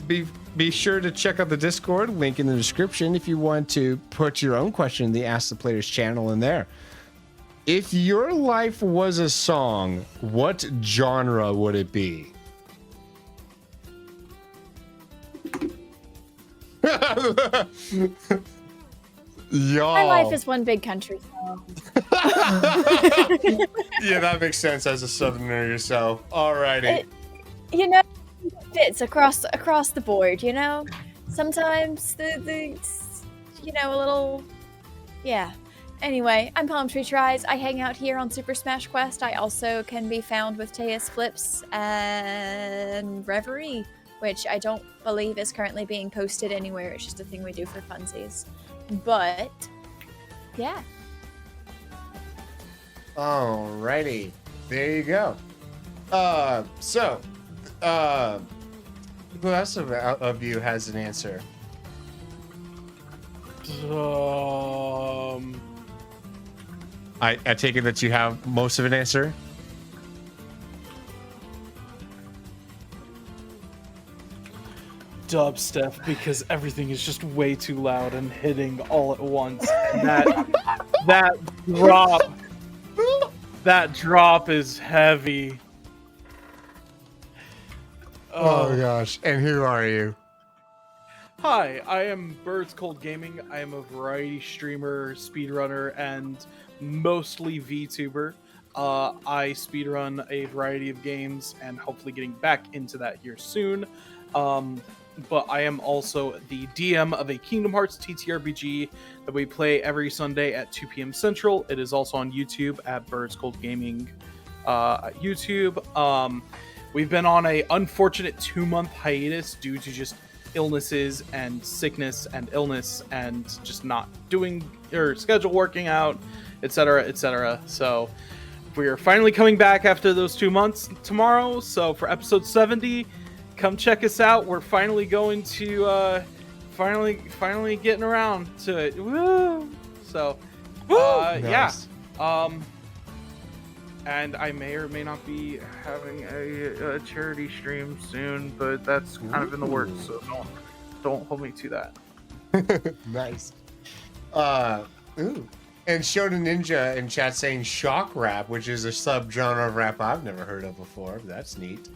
Be sure to check out the Discord, link in the description, if you want to put your own question in the Ask the Players channel in there. If your life was a song, what genre would it be? Y'all. My life is one big country song. Yeah, that makes sense as a southerner yourself. Alrighty. It fits across the board. Sometimes the a little, yeah. Anyway, I'm Palm Tree Tries. I hang out here on Super Smash Quest. I also can be found with TeusFlips and Reverie, which I don't believe is currently being posted anywhere. It's just a thing we do for funsies. But, yeah. Alrighty. There you go. Who else of you has an answer? I take it that you have most of an answer. Dubstep, because everything is just way too loud and hitting all at once. And that drop is heavy. Oh gosh. And who are you? Hi, I am BurrItsColdGaming. I am a variety streamer, speedrunner, and mostly VTuber. I speedrun a variety of games and hopefully getting back into that here soon. But I am also the DM of a Kingdom Hearts TTRPG that we play every Sunday at 2 p.m. Central. It is also on YouTube at BurrItsColdGaming at YouTube. We've been on a unfortunate 2-month hiatus due to just illnesses and sickness and illness and just not doing or schedule working out, etc., etc. So we're finally coming back after those 2 months tomorrow. So for episode 70, come check us out. We're finally going to finally getting around to it. Woo! So Nice. yeah. And I may or may not be having a charity stream soon, but that's kind of in the works, so don't hold me to that. Nice. Ooh. And Shonen Ninja in chat saying shock rap, which is a subgenre of rap I've never heard of before. That's neat.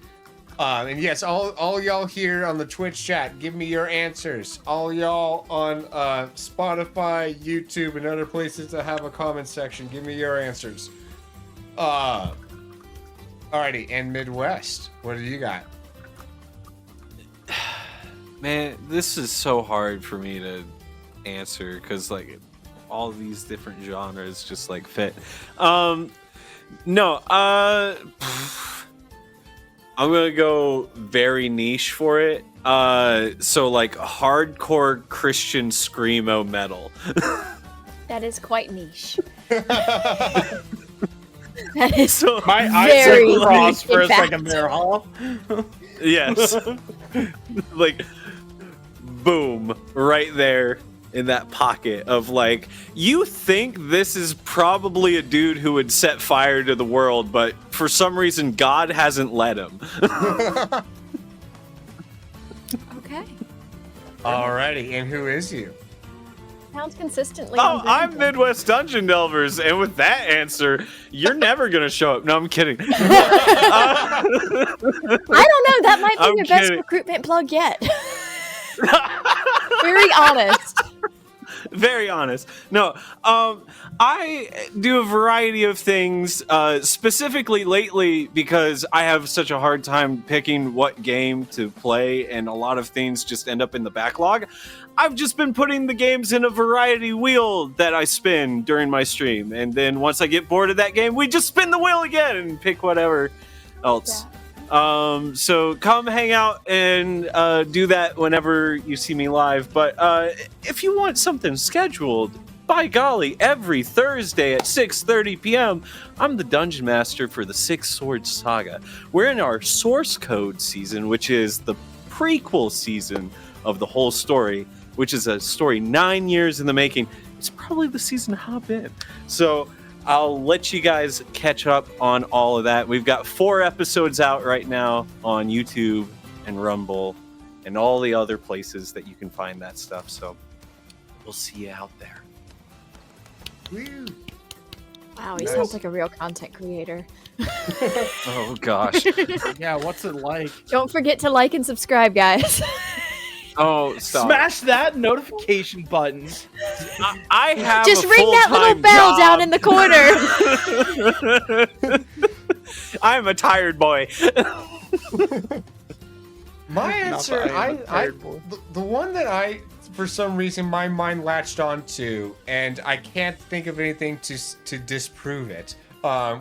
And yes, all y'all here on the Twitch chat, give me your answers. All y'all on Spotify, YouTube, and other places that have a comment section, give me your answers. Alrighty, and Midwest, what do you got? Man, this is so hard for me to answer because like all these different genres just like fit. I'm gonna go very niche for it. So like hardcore Christian screamo metal. That is quite niche. That is So My eyes very are crossed for a niche, in second there, huh? yes, like boom, right there in that pocket of like, you think this is probably a dude who would set fire to the world, but for some reason God hasn't let him. Okay. Alrighty, and who is you? Sounds consistently. Oh, I'm unbelievable. Midwest Dungeon Delvers, and with that answer, you're never gonna show up. No, I'm kidding. I don't know. That might be I'm your best kidding. recruitment plug yet. Very honest. Very honest. No, I do a variety of things, specifically lately because I have such a hard time picking what game to play, and a lot of things just end up in the backlog. I've just been putting the games in a variety wheel that I spin during my stream, and then once I get bored of that game, we just spin the wheel again and pick whatever else. Yeah. So come hang out and do that whenever you see me live. But if you want something scheduled, by golly, every Thursday at 6:30 p.m., I'm the Dungeon Master for the Six Swords Saga. We're in our source code season, which is the prequel season of the whole story, which is a story 9 years in the making. It's probably the season to hop in. So I'll let you guys catch up on all of that. We've got 4 episodes out right now on YouTube and Rumble and all the other places that you can find that stuff. So we'll see you out there. Woo. Wow, he Nice. sounds like a real content creator. Oh, gosh. Yeah, what's it like? Don't forget to like and subscribe, guys. Oh, stop! Smash that notification button. I have Just a ring that little full-time bell down in the corner. I'm a tired boy. My answer, the one that for some reason my mind latched onto, and I can't think of anything to disprove it,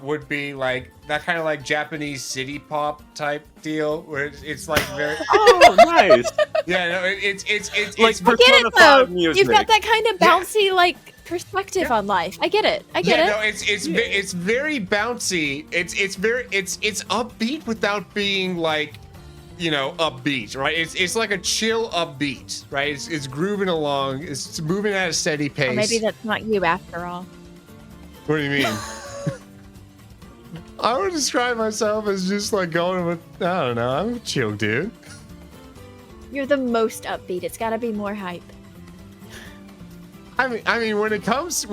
would be like that kind of like Japanese city pop type deal where it's like very. Oh, nice. Yeah, no, it's Like I get it though. music. You've got that kind of bouncy like perspective on life. I get it. I get it. No, it's very bouncy. It's upbeat without being like, you know, upbeat, right? It's like a chill upbeat, right? It's grooving along. It's moving at a steady pace. Or maybe that's not you after all. What do you mean? I would describe myself as just like going with, I don't know, I'm a chill dude. You're the most upbeat. It's got to be more hype. I mean, when it comes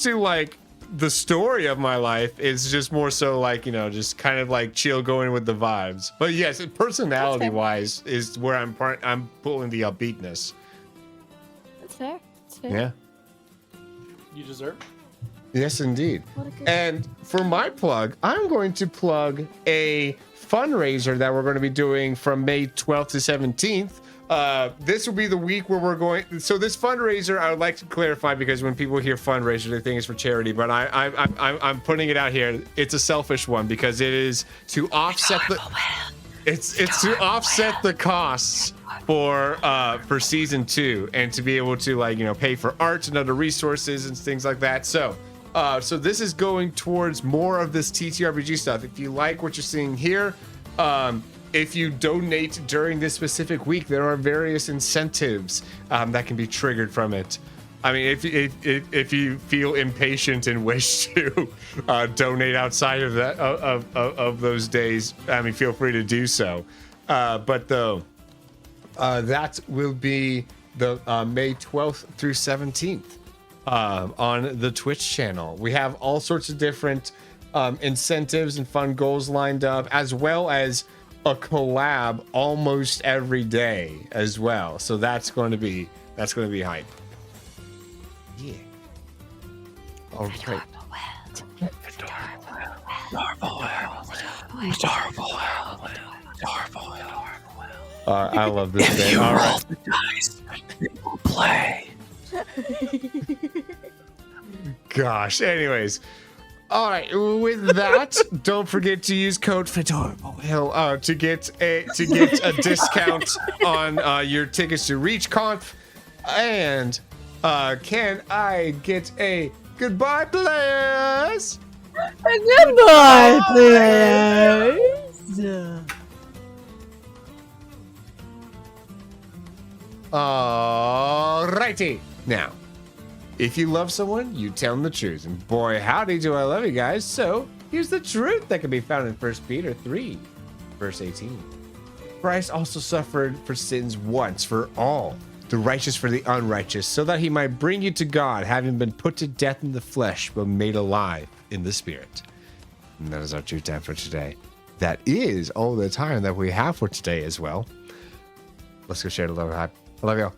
to like the story of my life, it's just more so like, you know, just kind of like chill, going with the vibes. But yes, personality wise is where I'm pulling the upbeatness. That's fair. That's fair. Yeah. You deserve. Yes, indeed. What a good- And for my plug, I'm going to plug a fundraiser that we're going to be doing from May 12th to 17th. This will be the week where we're going. So this fundraiser, I would like to clarify, because when people hear fundraiser, they think it's for charity. But I'm putting it out here. It's a selfish one because it is to offset it's to offset the costs for season 2 and to be able to, like, you know, pay for art and other resources and things like that. So this is going towards more of this TTRPG stuff. If you like what you're seeing here, if you donate during this specific week, there are various incentives that can be triggered from it. I mean, if you feel impatient and wish to donate outside of that of those days, I mean, feel free to do so. But that will be the May 12th through 17th on the Twitch channel. We have all sorts of different incentives and fun goals lined up, as well as a collab almost every day as well. So that's going to be hype. Yeah. All right. I love this thing. All right. Play. Gosh. Anyways. All right. With that, don't forget to use code FedorableHill to get a discount on your tickets to ReachConf. And can I get a goodbye, players? Goodbye, players. Alrighty. Now, if you love someone, you tell them the truth. And boy, howdy do I love you guys. So here's the truth that can be found in 1 Peter 3, verse 18. Christ also suffered for sins once for all, the righteous for the unrighteous, so that he might bring you to God, having been put to death in the flesh, but made alive in the spirit. And that is our truth time for today. That is all the time that we have for today as well. Let's go share the love. I love y'all.